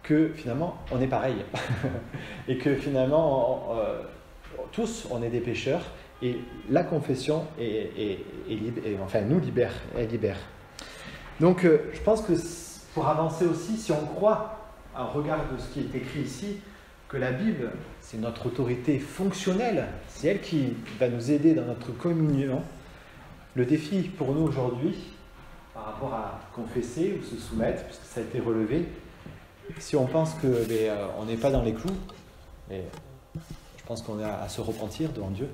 que finalement on est pareil. Et que finalement, tous, on est des pécheurs. Et la confession nous libère, elle libère. Donc je pense que pour avancer aussi, si on croit, en regard de ce qui est écrit ici, que la Bible, c'est notre autorité fonctionnelle, c'est elle qui va nous aider dans notre communion, le défi pour nous aujourd'hui, par rapport à confesser ou se soumettre, puisque ça a été relevé, si on pense qu'on n'est pas dans les clous, je pense qu'on a à se repentir devant Dieu.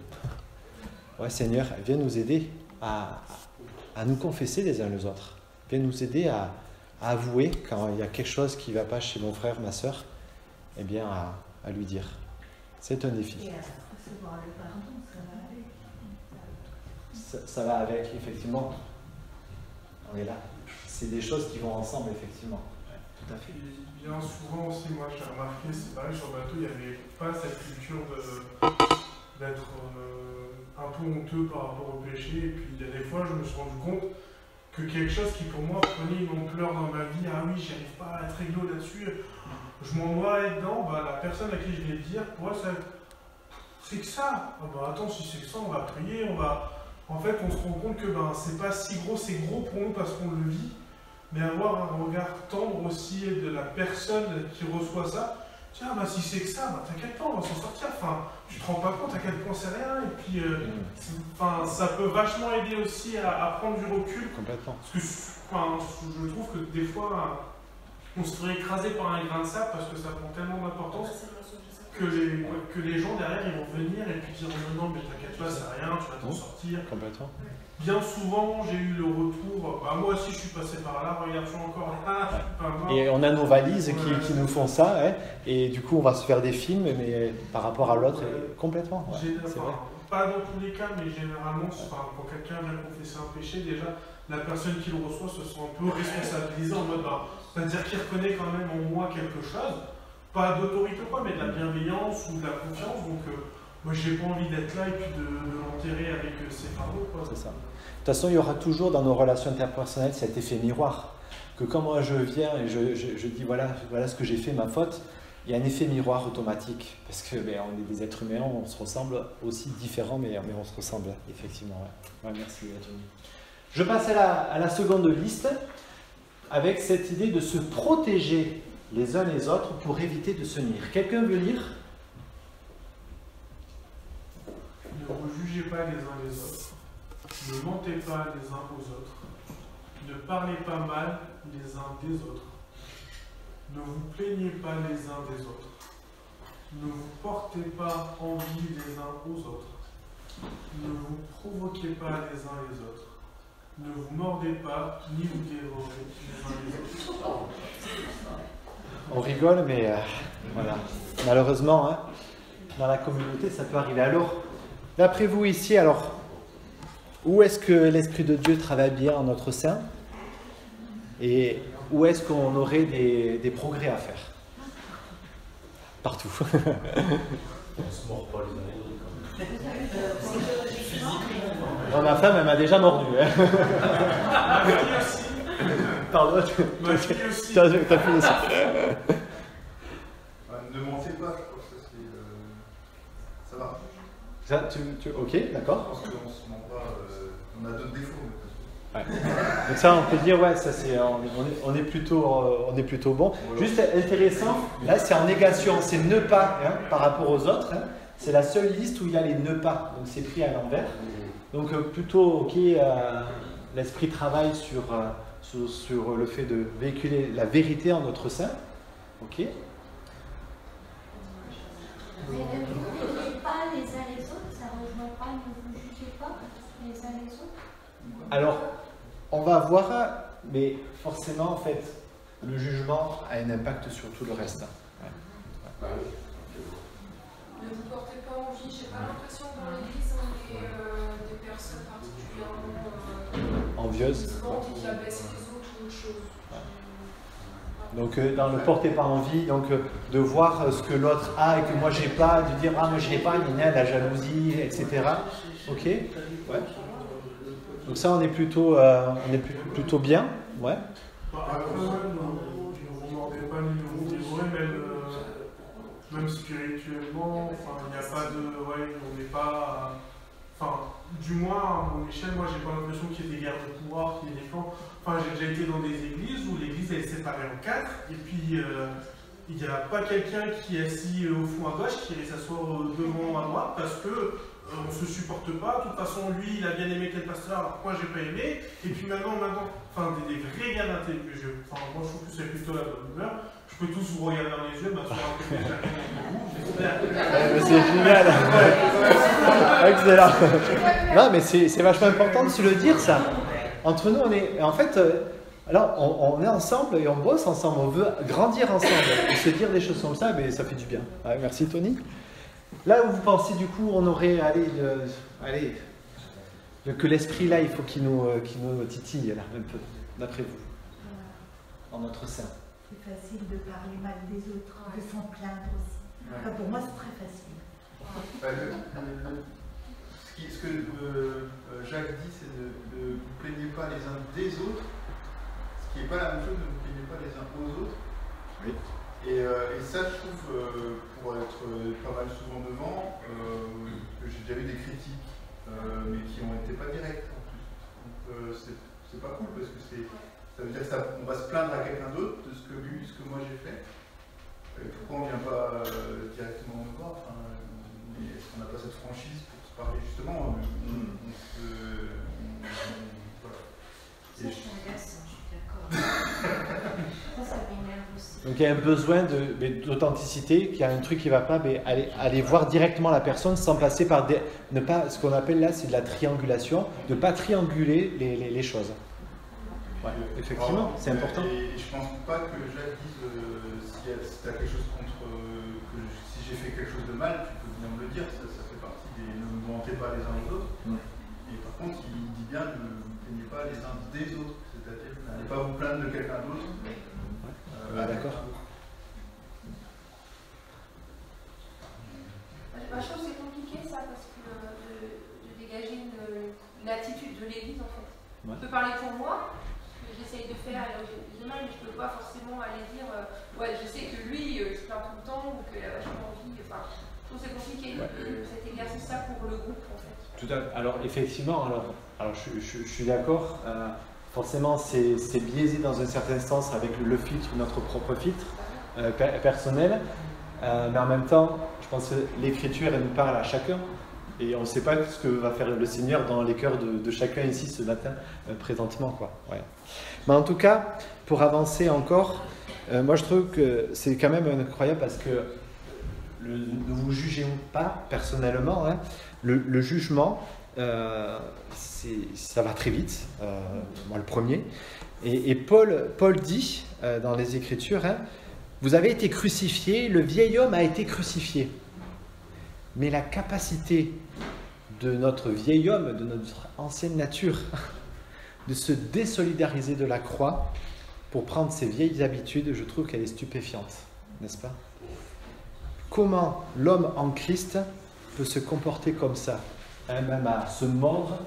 Ouais, Seigneur, viens nous aider à nous confesser les uns les autres. Viens nous aider à avouer quand il y a quelque chose qui ne va pas chez mon frère, ma sœur, eh bien à lui dire. C'est un défi. Et à recevoir le pardon, ça va avec. Ça va avec, effectivement. On est là. C'est des choses qui vont ensemble, effectivement. Ouais, tout à fait. Bien souvent aussi, moi j'ai remarqué, c'est pareil, sur le bateau, il n'y avait pas cette culture d'être un peu honteux par rapport au péché. Et puis il y a des fois, je me suis rendu compte que quelque chose qui pour moi prenait une ampleur dans ma vie, ah oui, j'arrive pas à être réglo là-dessus, je m'en dois être dedans, la personne à qui je vais le dire, pour moi, c'est que ça. Ah attends, si c'est que ça, on va prier, En fait, on se rend compte que c'est pas si gros, c'est gros pour nous parce qu'on le vit, mais avoir un regard tendre aussi de la personne qui reçoit ça, tiens, bah, si c'est que ça, bah, t'inquiète pas, on va s'en sortir. Enfin, tu te rends pas compte à quel point c'est rien. Et puis, ça peut vachement aider aussi à prendre du recul. Complètement. Parce que je trouve que des fois, on se fait écraser par un grain de sable parce que ça prend tellement d'importance que les gens derrière ils vont venir et puis dire non, mais t'inquiète pas, c'est rien, tu vas t'en sortir. Complètement. Bien souvent, j'ai eu le retour, bah, moi aussi je suis passé par là, regarde, je suis encore là. Et on a nos valises qui nous font ça, hein, et du coup on va se faire des films, mais par rapport à l'autre, complètement. Ouais, c'est vrai. Pas dans tous les cas, mais généralement, quand quelqu'un vient confesser un péché, déjà, la personne qui le reçoit se sent un peu responsabilisée en mode, c'est-à-dire qu'il reconnaît quand même en moi quelque chose, pas d'autorité ou quoi, mais de la bienveillance ou de la confiance, donc moi j'ai pas envie d'être là et puis de l'enterrer avec ses fardeaux. C'est ça. De toute façon, il y aura toujours dans nos relations interpersonnelles cet effet miroir, que quand moi je viens et je dis voilà ce que j'ai fait, ma faute, il y a un effet miroir automatique, parce que on est des êtres humains, on se ressemble aussi différents, mais on se ressemble, effectivement. Ouais. Ouais, merci, Tony. Je passe à la seconde liste, avec cette idée de se protéger les uns les autres pour éviter de se nuire. Quelqu'un veut lire? Ne vous jugez pas les uns les autres, ne mentez pas les uns aux autres, ne parlez pas mal les uns des autres. Ne vous plaignez pas les uns des autres. Ne vous portez pas envie les uns aux autres. Ne vous provoquez pas les uns les autres. Ne vous mordez pas, ni vous dévorez les uns les autres. On rigole, mais voilà. Malheureusement, hein, dans la communauté, ça peut arriver. Alors, d'après vous ici, où est-ce que l'Esprit de Dieu travaille bien en notre sein? Et où est-ce qu'on aurait des progrès à faire? Partout. On se mord pas les uns les autres. Ma femme, elle m'a déjà mordu. Hein. Ma fille aussi. Pardon, ma fille aussi. Ta fille aussi. Ne mentez pas, je crois que ça va. Ça, ok, d'accord. Je pense qu'on se ment pas, on a d'autres défauts. Ouais. Donc ça, on peut dire, ouais, ça c'est, on est plutôt bon. Juste intéressant, là c'est en négation, c'est ne pas hein, par rapport aux autres. Hein. C'est la seule liste où il y a les ne pas, donc c'est pris à l'envers. Donc plutôt, ok, l'esprit travaille sur le fait de véhiculer la vérité en notre sein. Ok. Mais ne vous jugez pas les uns les autres, ça ne rejoint pas, ne vous jugez pas les uns les autres. Alors, on va voir, mais forcément, en fait, le jugement a un impact sur tout le reste. Ouais. Ne vous portez pas envie, j'ai pas l'impression que dans l'église on est des personnes particulièrement envieuses. Qui abaissent les autres ou autre chose. Donc dans le portez pas envie, donc de voir ce que l'autre a et que moi j'ai pas, de dire ah moi je l'ai pas, il y a la jalousie, etc. Ok. Ouais. Donc ça on est plutôt bien, ouais. Après, ne vous mordez pas ni ne vous dévorez, même spirituellement, il n'y a pas de, on n'est pas, du moins à mon échelle, moi j'ai pas l'impression qu'il y ait des guerres de pouvoir, qu'il y ait des clans. J'ai déjà été dans des églises où l'église elle est séparée en 4, et puis il n'y a pas quelqu'un qui est assis au fond à gauche qui irait s'asseoir devant à droite parce que on ne se supporte pas. De toute façon, lui il a bien aimé tel pasteur, alors moi j'ai pas aimé, et puis maintenant, des vraies guerres intellectuelles. Moi je trouve que c'est plutôt la bonne humeur. Je peux tous vous regarder dans les yeux, m'asseoir à côté de chacun d'entre vous. C'est génial. Excellent. Non, mais c'est vachement important de se le dire, ça. Entre nous, on est. En fait, alors, on est ensemble et on bosse ensemble. On veut grandir ensemble. Et se dire des choses comme ça, mais ça fait du bien. Ouais, merci, Tony. Là où vous pensez, du coup, on aurait. Allez. Que l'esprit, là, il faut qu'il nous titille, là, un peu, d'après vous, en notre sein. C'est facile de parler mal des autres, de s'en plaindre aussi. Enfin, pour moi, c'est très facile. Ce que Jacques dit, c'est de ne vous plaignez pas les uns des autres, ce qui n'est pas la même chose, ne vous plaignez pas les uns aux autres. Oui. Et ça, je trouve, pour être pas mal souvent devant, que j'ai déjà eu des critiques, mais qui n'ont été pas directes en plus. Donc c'est pas cool parce que ça veut dire qu'on va se plaindre à quelqu'un d'autre de ce que moi j'ai fait. Pourquoi on ne vient pas directement nous voir? Est-ce qu'on n'a pas cette franchise pour se parler justement? Voilà. Ça, je suis agaçant, je suis d'accord. Ça m'énerve aussi. Donc il y a un besoin d'authenticité, qu'il y a un truc qui ne va pas, mais aller voir directement la personne sans passer par des... Ne pas, ce qu'on appelle là, c'est de la triangulation, ne pas trianguler les choses. Ouais, effectivement, c'est important. Et je ne pense pas que Jacques dise si tu as quelque chose contre... si j'ai fait quelque chose de mal, tu peux venir me le dire, ça fait partie des... Ne vous mentez pas les uns aux autres. Et par contre, il dit bien ne vous plaignez pas les uns des autres, c'est-à-dire n'allez pas vous plaindre de quelqu'un d'autre. D'accord. Je trouve que c'est compliqué ça, parce que de dégager une attitude de l'Église en fait. Ouais. Je peux parler pour moi, ce que j'essaye de faire, mais je ne peux pas forcément aller dire ouais, je sais que lui il se plaint tout le temps ou qu'il a vachement envie. Enfin, je trouve que c'est compliqué cet exercice-là pour le groupe en fait. Tout à fait. Alors effectivement, je suis d'accord. Forcément, c'est biaisé dans un certain sens avec le filtre, notre propre filtre personnel. Mais en même temps, je pense que l'Écriture, elle nous parle à chacun. Et on ne sait pas ce que va faire le Seigneur dans les cœurs de chacun ici ce matin, présentement, quoi. Ouais. Mais en tout cas, pour avancer encore, moi je trouve que c'est quand même incroyable parce que ne vous jugez pas personnellement. Hein, le jugement, ça va très vite, moi le premier. Et Paul dit dans les Écritures, hein, vous avez été crucifiés, le vieil homme a été crucifié. Mais la capacité de notre vieil homme, de notre ancienne nature, de se désolidariser de la croix pour prendre ses vieilles habitudes, je trouve qu'elle est stupéfiante, n'est-ce pas? Comment l'homme en Christ peut se comporter comme ça, hein, même à se mordre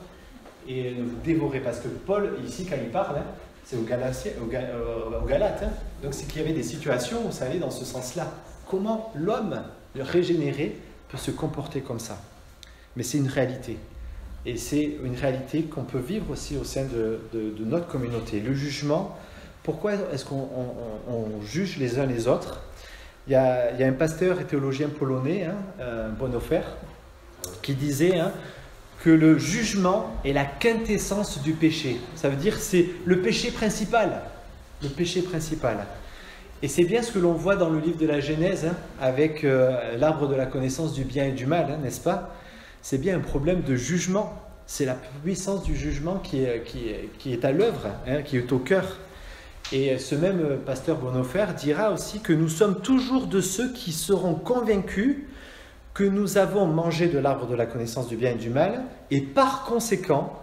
et vous dévorer? Parce que Paul, ici, quand il parle, hein, c'est aux Galates, hein, donc c'est qu'il y avait des situations où ça allait dans ce sens-là. Comment l'homme régénéré peut se comporter comme ça? Mais c'est une réalité. Et c'est une réalité qu'on peut vivre aussi au sein de notre communauté. Le jugement, pourquoi est-ce qu'on juge les uns les autres? Il y a un pasteur et théologien polonais, hein, Bonhoeffer, qui disait hein, que le jugement est la quintessence du péché. Ça veut dire c'est le péché principal. Le péché principal. Et c'est bien ce que l'on voit dans le livre de la Genèse, hein, avec l'arbre de la connaissance du bien et du mal, hein, n'est-ce pas? C'est bien un problème de jugement. C'est la puissance du jugement qui est à l'œuvre, hein, qui est au cœur. Et ce même pasteur Bonhoeffer dira aussi que nous sommes toujours de ceux qui seront convaincus que nous avons mangé de l'arbre de la connaissance du bien et du mal, et par conséquent,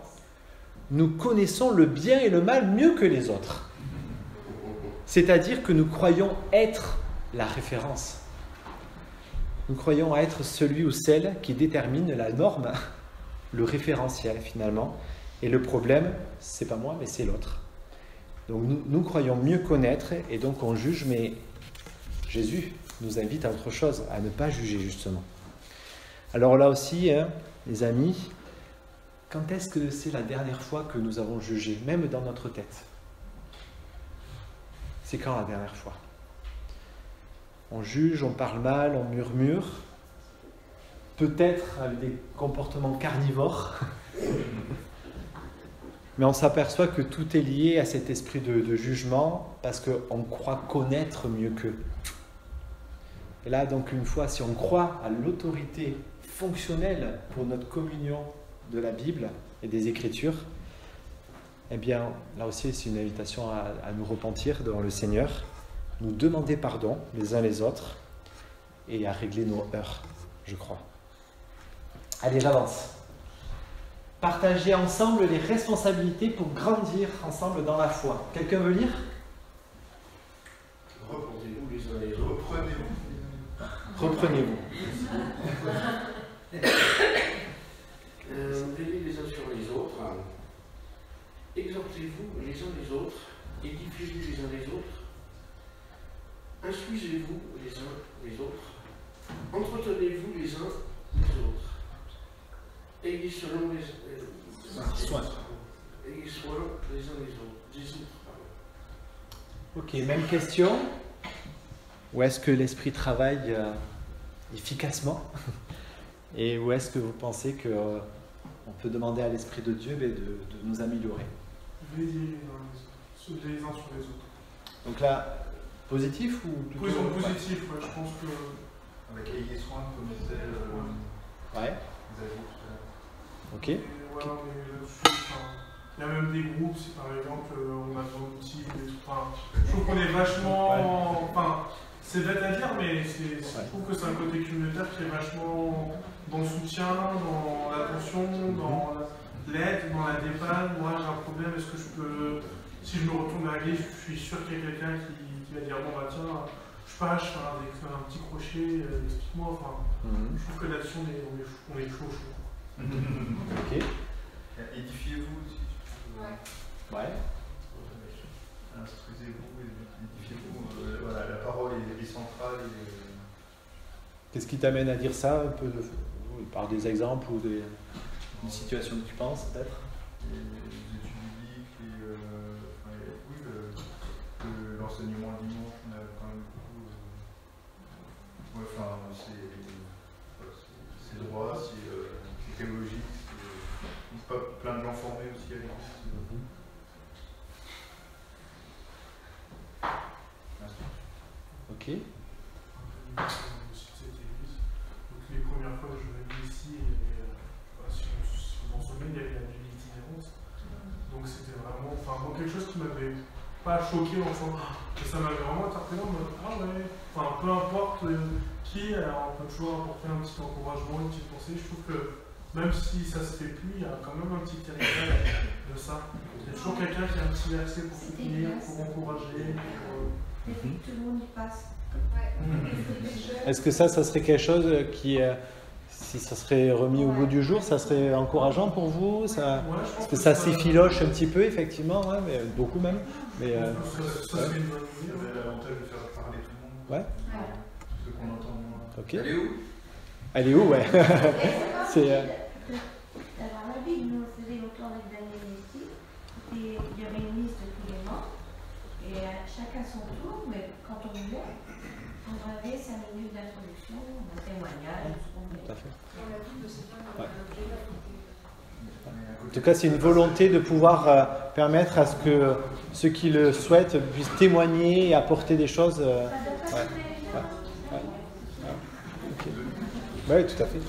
nous connaissons le bien et le mal mieux que les autres. C'est-à-dire que nous croyons être la référence. Nous croyons être celui ou celle qui détermine la norme, le référentiel finalement. Et le problème, c'est pas moi, mais c'est l'autre. Donc nous croyons mieux connaître et donc on juge, mais Jésus nous invite à autre chose, à ne pas juger justement. Alors là aussi, hein, les amis, quand est-ce que c'est la dernière fois que nous avons jugé, même dans notre tête? C'est quand la dernière fois? On juge, on parle mal, on murmure, peut-être avec des comportements carnivores, mais on s'aperçoit que tout est lié à cet esprit de jugement parce qu'on croit connaître mieux qu'eux. Et là, donc, une fois, si on croit à l'autorité fonctionnelle pour notre communion de la Bible et des Écritures, eh bien, là aussi, c'est une invitation à nous repentir devant le Seigneur, nous demander pardon les uns les autres et à régler nos heurts, je crois. Allez, j'avance. Partager ensemble les responsabilités pour grandir ensemble dans la foi. Quelqu'un veut lire? Reprenez-vous les uns les autres. Reprenez-vous. Veillez les uns sur les autres. Exhortez-vous les uns les autres. Édifiez-vous les uns les autres. Instruisez-vous les uns les autres. Entretenez-vous les uns les autres. Ayez soin les uns les autres. Ok, même question. où est-ce que l'esprit travaille efficacement et où est-ce que vous pensez qu'on peut demander à l'Esprit de Dieu de nous améliorer. Veiller les uns sur les autres. Donc là, positif ou plutôt positif, ouais, je pense que... Avec ayez soin, comme disait ouais. Xavier tout à l'heure. Ok. Et voilà, mais là-dessus, il y a même des groupes, si par exemple on a besoin d'outils, je trouve qu'on est vachement... Enfin, c'est bête à dire, mais je trouve que c'est un côté communautaire qui est vachement dans le soutien, dans l'attention, dans l'aide, dans la dépanne. Moi j'ai un problème, est-ce que je peux... Si je me retourne vers l'église, je suis sûr qu'il y a quelqu'un qui va dire bon bah tiens, je passe, je fais un petit crochet, explique-moi. Enfin, je trouve que là-dessus on est chaud. Ok. Édifiez-vous aussi. Ouais. Instruisez-vous, édifiez-vous. Voilà, la parole est centrale. Qu'est-ce qui t'amène à dire ça, un peu par des exemples ou des situations que tu penses peut-être? Les études bibliques, l'enseignement le dimanche, on a quand même beaucoup. C'est droit, c'est théologique, c'est plein de gens formés aussi à l'église. Ok. Donc les premières fois que je venais ici, il y avait, si vous vous en souvenez, il y avait la Bible itinérante. Donc c'était vraiment, quelque chose qui m'avait pas choqué en soi, mais ça m'avait vraiment interpellé en mode peu importe qui, on peut toujours apporter un petit encouragement, une petite pensée. Je trouve que même si ça se fait plus, il y a quand même un petit héritage de ça. Il y a toujours quelqu'un qui a un petit verset pour soutenir, pour encourager. Et puis tout le monde y passe. Est-ce que ça serait quelque chose qui, si ça serait remis au goût du jour, ça serait encourageant pour vous parce que ça s'effiloche un petit peu, effectivement, mais beaucoup même. Mais, ça serait une bonne idée. Vous avez l'avantage de faire parler tout le monde. Ouais. Ceux qu'on entend moins. Ok. Elle est où Ouais. C'est. Alors la Bible, nous faisait longtemps avec Daniel ici, et il y avait une liste de tous les membres, et chacun son tour, mais quand on voulait, on avait 5 minutes d'introduction, un témoignage, ce qu'on voulait. Tout à fait. Dans la Bible, c'est pas Ouais. l'objet. En tout cas, c'est une volonté de pouvoir permettre à ce que ceux qui le souhaitent puissent témoigner et apporter des choses. Oui, tout à fait.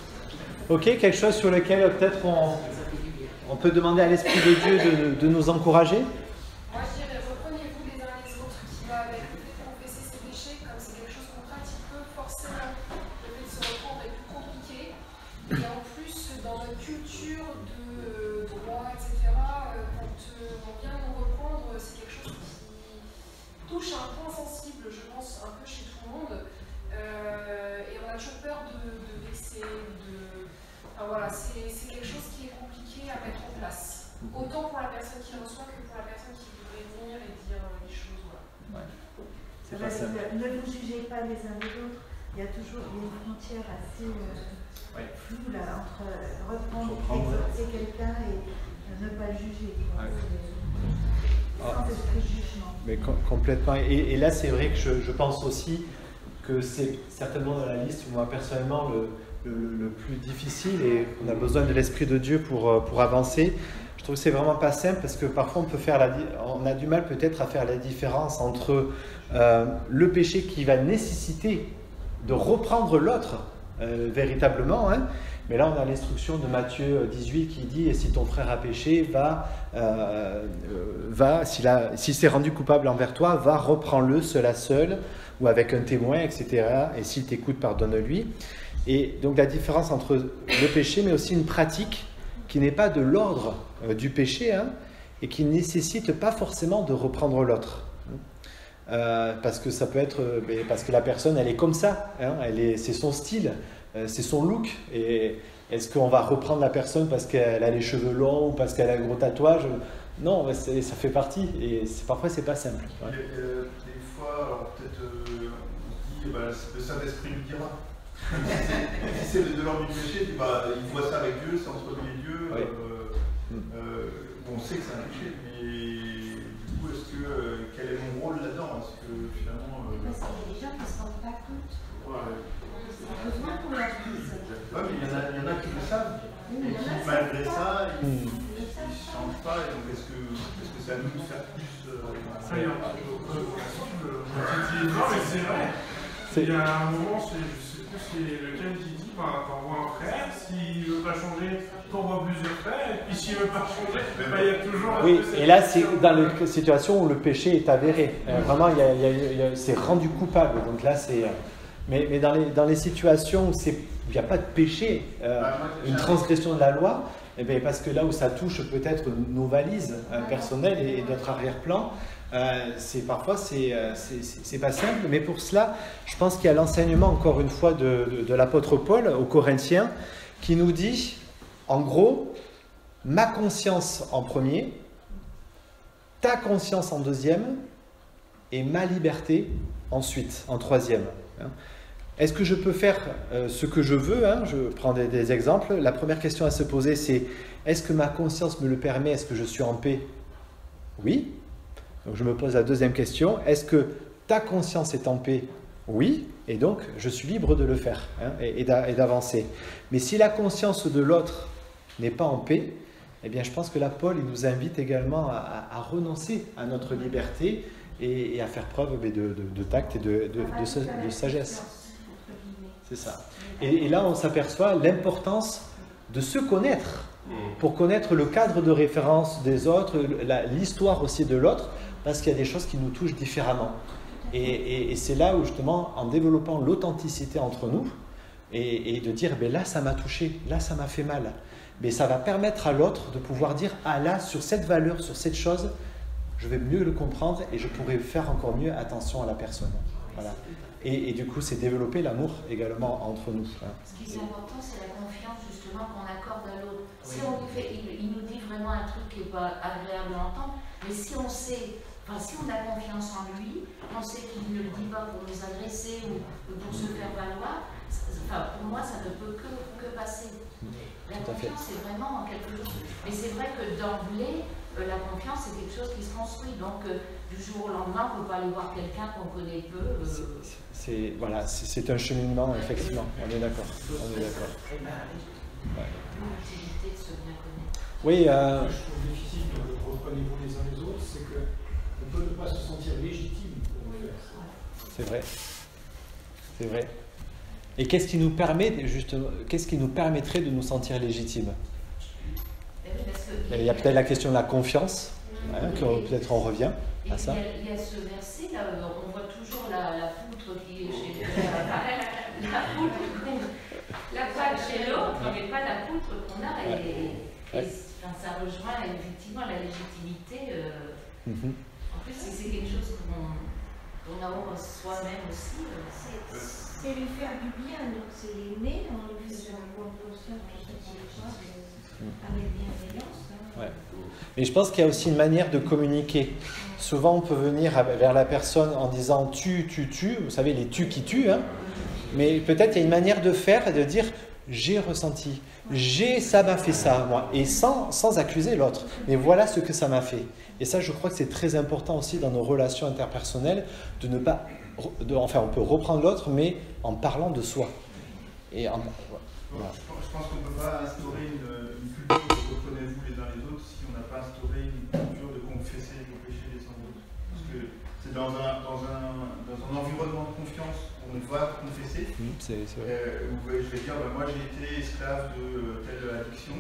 Ok, quelque chose sur lequel peut-être on peut demander à l'Esprit de Dieu de nous encourager. Moi, je dirais, reprenez-vous les uns les autres, qui va avec le fait de confesser ses péchés, comme c'est quelque chose qu'on pratique peu, forcément, le fait de se reprendre est plus compliqué. Et en plus, dans notre culture de droit, etc., quand on vient nous reprendre, c'est quelque chose qui touche à un point sensible, je pense, un peu chez tout le monde. Et on a toujours peur de vexer, Enfin, voilà, c'est quelque chose qui est compliqué à mettre en place. Autant pour la personne qui reçoit que pour la personne qui voudrait venir et dire les choses. Voilà. C'est pas simple. Ne vous jugez pas les uns les autres. Il y a toujours une frontière assez floue là, entre reprendre et quelqu'un et ne pas le juger. Sans esprit de jugement. Mais complètement. Et là, c'est vrai que je pense aussi que c'est certainement dans la liste, moi personnellement, le plus difficile, et on a besoin de l'Esprit de Dieu pour avancer. Je trouve que c'est vraiment pas simple parce que parfois on a du mal peut-être à faire la différence entre le péché qui va nécessiter de reprendre l'autre véritablement, mais là on a l'instruction de Matthieu 18 qui dit « Et si ton frère a péché, s'il s'est rendu coupable envers toi, va, reprends-le seul à seul, ou avec un témoin, etc. Et s'il t'écoute, pardonne-lui. » Et donc la différence entre le péché, mais aussi une pratique qui n'est pas de l'ordre du péché, et qui ne nécessite pas forcément de reprendre l'autre. Parce que ça peut être parce que la personne elle est comme ça, c'est son style, c'est son look. Et est-ce qu'on va reprendre la personne parce qu'elle a les cheveux longs ou parce qu'elle a un gros tatouage? Non, ça fait partie, et parfois c'est pas simple. Des fois, alors peut-être on se dit le Saint-Esprit nous dira. Si c'est de l'ordre du péché, il voit ça avec Dieu, c'est entre lui et Dieu. On sait que c'est un péché, mais du coup, quel est mon rôle là-dedans? Parce que finalement. Parce qu'il y a des gens qui ne se rendent thérapeute. Ouais. Heureusement qu'on l'a prise. Ouais, mais il y en a qui le savent. Oui, Et il y en a qui, qui malgré savent ça, pas. ils ne changent pas. Et donc, est-ce que c'est à nous de faire plus Ça y est, un petit peu. Non, mais c'est vrai. Il y a un moment, je sais plus c'est lequel qui dit t'envoies un frère, s'il ne veut pas changer, t'envoies plusieurs frères, et puis s'il ne veut pas changer, il y a toujours. Oui, et là, c'est dans les situations où le péché est avéré. Vraiment, c'est rendu coupable. Donc là, c'est. Mais dans les situations où il n'y a pas de péché, une transgression de la loi, eh bien, parce que là où ça touche peut-être nos valises personnelles et notre arrière-plan, parfois c'est pas simple. Mais pour cela, je pense qu'il y a l'enseignement, encore une fois, de l'apôtre Paul aux Corinthiens, qui nous dit, en gros, ma conscience en premier, ta conscience en deuxième, et ma liberté ensuite, en troisième. Est-ce que je peux faire ce que je veux? Je prends des exemples. La première question à se poser, c'est est-ce que ma conscience me le permet? Est-ce que je suis en paix? Oui. Donc je me pose la deuxième question. Est-ce que ta conscience est en paix? Oui. Et donc, je suis libre de le faire et d'avancer. Mais si la conscience de l'autre n'est pas en paix, eh bien, je pense que là, Paul, il nous invite également à renoncer à notre liberté et à faire preuve de tact et de sagesse. C'est ça. Et là, on s'aperçoit l'importance de se connaître pour connaître le cadre de référence des autres, l'histoire aussi de l'autre, parce qu'il y a des choses qui nous touchent différemment. Et c'est là où, justement, en développant l'authenticité entre nous, et de dire, ben là, ça m'a touché, là, ça m'a fait mal, mais ça va permettre à l'autre de pouvoir dire, ah là, sur cette valeur, sur cette chose, je vais mieux le comprendre et je pourrai faire encore mieux attention à la personne. Voilà. Et du coup, c'est développer l'amour également entre nous. Ce qui est important, c'est la confiance justement qu'on accorde à l'autre. Si on lui fait, il nous dit vraiment un truc qui n'est pas agréable à entendre, mais si on sait, si on a confiance en lui, on sait qu'il ne le dit pas pour nous agresser ou pour se faire valoir, pour moi, ça ne peut que passer. La confiance, c'est vraiment quelque chose. Mais c'est vrai que d'emblée, la confiance, c'est quelque chose qui se construit. Donc, du jour au lendemain, on ne peut pas aller voir quelqu'un qu'on connaît peu. C'est un cheminement, effectivement. On est d'accord. L'utilité de se bien connaître. Oui. Ce que je trouve difficile, reprenez-vous les uns les autres, c'est qu'on peut ne pas se sentir légitime pour le faire. C'est vrai. Et qu'est-ce qui nous permet, justement, qu'est-ce qui nous permettrait de nous sentir légitimes? Il y a peut-être la question de la confiance, peut-être on revient à ça. Il y a ce verset, là, on voit toujours la poutre qui est chez la poêle chez l'autre, mais pas la poutre qu'on a. Et ça rejoint effectivement la légitimité. En plus, c'est quelque chose qu'on a soi-même aussi. C'est lui faire du bien, donc c'est l'aimer, on lui fait faire bonne conscience, avec bienveillance. Mais je pense qu'il y a aussi une manière de communiquer. Souvent, on peut venir vers la personne en disant tu, vous savez, les tu qui tuent, mais peut-être il y a une manière de faire et de dire j'ai ressenti, ça m'a fait ça, moi, et sans accuser l'autre. Mais voilà ce que ça m'a fait. Et ça, je crois que c'est très important aussi dans nos relations interpersonnelles de ne pas. Enfin, on peut reprendre l'autre, mais en parlant de soi. Voilà. Je pense qu'on ne peut pas instaurer une culture de reconnaissez-vous les uns les autres si on n'a pas instauré une culture de confesser nos péchés les uns les autres. Parce que c'est dans un environnement de confiance où on va confesser. Où je vais dire, moi j'ai été esclave de telle addiction,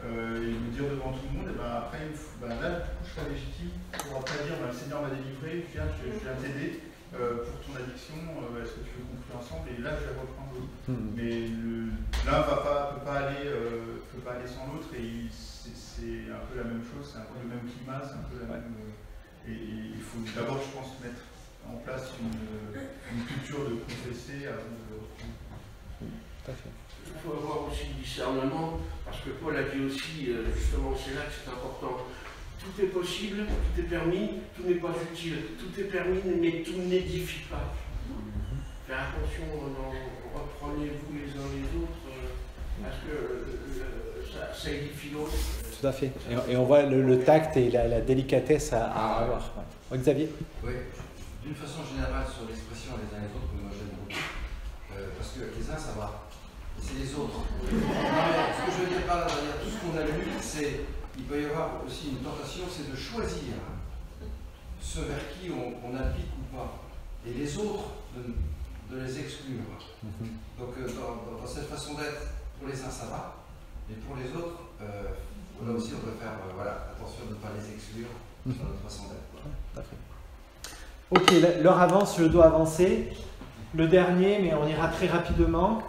et me dire devant tout le monde, et après, là, je serai légitime pour après dire, le Seigneur m'a délivré, je viens t'aider. Pour ton addiction, est-ce que tu veux qu'on prie ensemble? Et là, je vais reprendre l'autre. Mais l'un peut pas aller sans l'autre, et c'est un peu la même chose, c'est un peu le même climat, c'est un peu la même. Et il faut d'abord, je pense, mettre en place une culture de confesser avant de reprendre. Tout à fait. Il faut avoir aussi du discernement, parce que Paul a dit aussi, justement, c'est là que c'est important. Tout est possible, tout est permis, tout n'est pas utile. Tout est permis, mais tout n'édifie pas. Faites attention, reprenez-vous les uns les autres, parce que ça édifie l'autre. Tout à fait. Et on voit le tact et la délicatesse à avoir. Oui, Xavier? Oui, d'une façon générale sur l'expression les uns les autres, que moi j'aime beaucoup, parce que les uns ça va, et c'est les autres. Ce que je veux dire par là, derrière tout ce qu'on a lu, c'est il peut y avoir aussi une tentation, c'est de choisir ceux vers qui on applique ou pas, et les autres de les exclure. Donc dans cette façon d'être, pour les uns ça va, mais pour les autres, là aussi on doit faire attention de ne pas les exclure dans notre façon d'être. Ok, l'heure avance, je dois avancer. Le dernier, mais on ira très rapidement,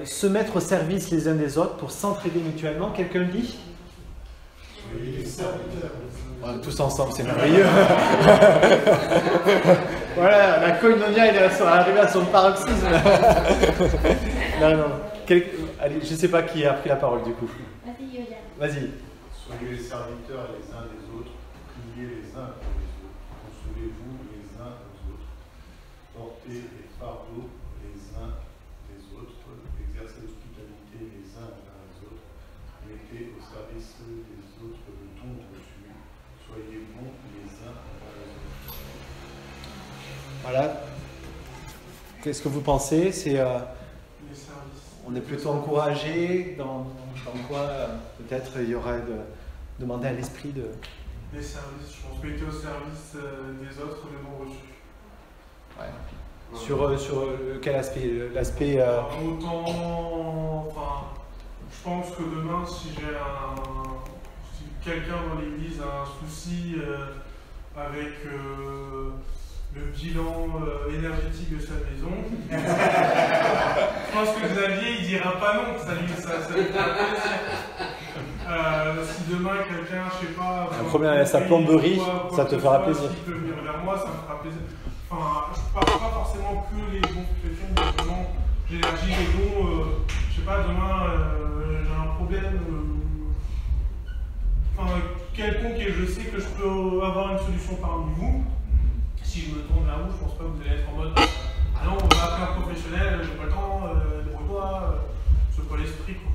se mettre au service les uns des autres pour s'entraider mutuellement. Quelqu'un le dit? Les serviteurs. Tous ensemble, c'est merveilleux. Voilà, la koinonia, elle est arrivée à son paroxysme. Non. Allez, je ne sais pas qui a pris la parole du coup. Vas-y. Soyez les serviteurs les uns des autres, priez les uns pour les autres, consolez-vous les uns aux autres, portez les fardeaux les uns des autres, exercez l'hospitalité les uns envers les autres, mettez au service des autres le don reçu, soyez bons les uns envers les autres. Voilà. Qu'est-ce que vous pensez? On est plutôt encouragé dans quoi peut-être il y aurait demander à l'esprit de... Les services, je pense, mettez au service des autres le don reçu. Ouais. Sur quel aspect? L'aspect... je pense que demain, si quelqu'un dans l'église a un souci avec le bilan énergétique de sa maison, je pense que Xavier, il dira pas non, ça lui fera plaisir. Si demain quelqu'un, je sais pas... Un problème avec sa plomberie, ça te fera plaisir. S'il peut venir vers moi, ça me fera plaisir. Enfin, je parle pas forcément que les dons chrétiens, mais vraiment, j'élargis les dons, je sais pas, demain, j'ai un problème, quelconque, et je sais que je peux avoir une solution parmi vous. Si je me tourne vers vous, je pense pas que vous allez être en mode ah non, on va appeler un professionnel, j'ai pas le temps, débrouille-toi, c'est pas l'esprit quoi.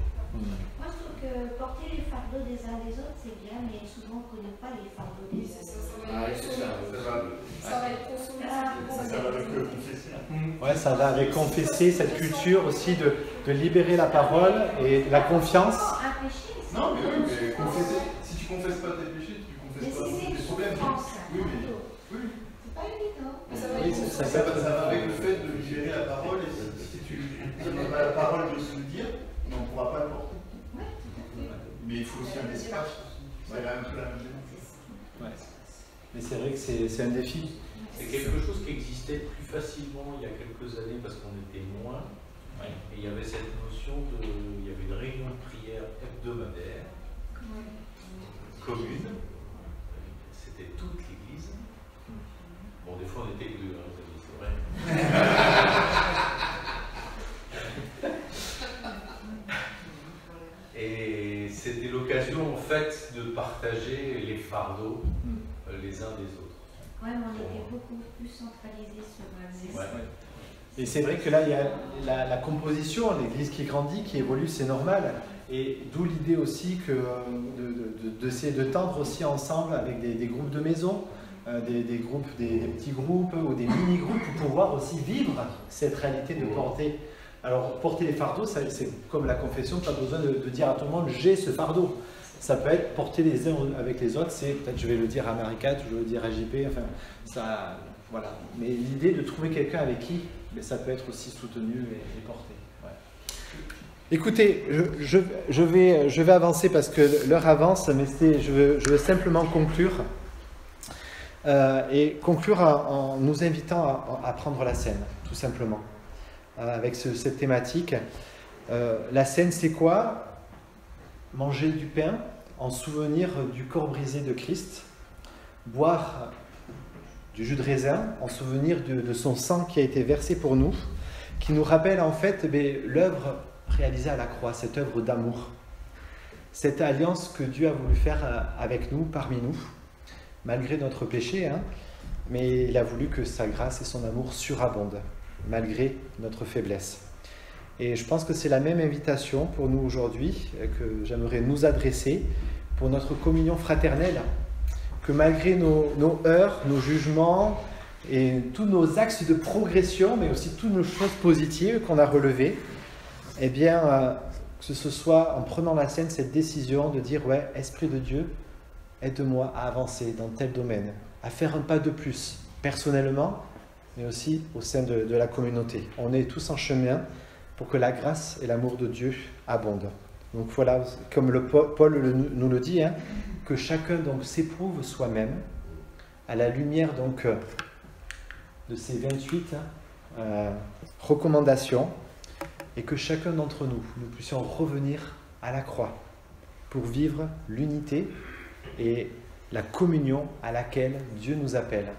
Moi je trouve que porter les fardeaux des uns des autres c'est bien, mais souvent on ne connaît pas les fardeaux des uns des autres. Ça va être consommé. Ça va avec confesser. Ouais, ça va avec confesser, cette culture aussi de libérer la parole et la confiance. Non, mais oui, mais confesser. Si tu confesses pas tes péchés, tu confesses pas tes problèmes. Oui, mais oui. C'est pas évident. Ça va avec le fait de libérer la parole, et si tu n'as pas la parole de se le dire, on ne pourra pas le porter. Mais il faut aussi un espace. Il y a un peu la même chose. Ouais. Mais c'est vrai que c'est un défi. C'est quelque chose qui existait plus facilement il y a quelques années parce qu'on était moins. Et il y avait cette notion il y avait une réunion de prière hebdomadaire, commune. C'était toute l'église. Bon, des fois on était deux, hein, c'est vrai. Et c'était l'occasion en fait de partager les fardeaux les uns des autres. Ouais, mais on était beaucoup plus centralisés sur Ouais. Et c'est vrai que là, il y a la composition, l'église qui grandit, qui évolue, c'est normal. Et d'où l'idée aussi que d'essayer de tendre aussi ensemble avec des groupes de maison, des petits groupes ou des mini-groupes pour pouvoir aussi vivre cette réalité de porter. Alors, porter les fardeaux, c'est comme la confession, pas besoin de dire à tout le monde « j'ai ce fardeau ». Ça peut être porter les uns avec les autres, c'est peut-être je vais le dire à Marie-Cat, je vais le dire à JP, enfin, ça, voilà. Mais l'idée de trouver quelqu'un avec qui, mais ça peut être aussi soutenu et porté. Ouais. Écoutez, je vais avancer parce que l'heure avance, mais je veux simplement conclure. Et conclure en nous invitant à prendre la scène, tout simplement, avec cette thématique. La scène, c'est quoi? Manger du pain en souvenir du corps brisé de Christ, boire du jus de raisin en souvenir de son sang qui a été versé pour nous, qui nous rappelle en fait l'œuvre réalisée à la croix, cette œuvre d'amour, cette alliance que Dieu a voulu faire avec nous, parmi nous, malgré notre péché, hein, mais il a voulu que sa grâce et son amour surabondent, malgré notre faiblesse. Et je pense que c'est la même invitation pour nous aujourd'hui que j'aimerais nous adresser pour notre communion fraternelle, que malgré nos heurts, nos jugements, et tous nos axes de progression, mais aussi toutes nos choses positives qu'on a relevées, eh bien, que ce soit en prenant la scène, cette décision de dire, ouais, Esprit de Dieu, aide-moi à avancer dans tel domaine, à faire un pas de plus, personnellement, mais aussi au sein de la communauté. On est tous en chemin pour que la grâce et l'amour de Dieu abondent. Donc voilà, comme Paul nous le dit, hein, que chacun donc s'éprouve soi-même à la lumière donc de ces 28 recommandations, et que chacun d'entre nous puissions revenir à la croix pour vivre l'unité et la communion à laquelle Dieu nous appelle.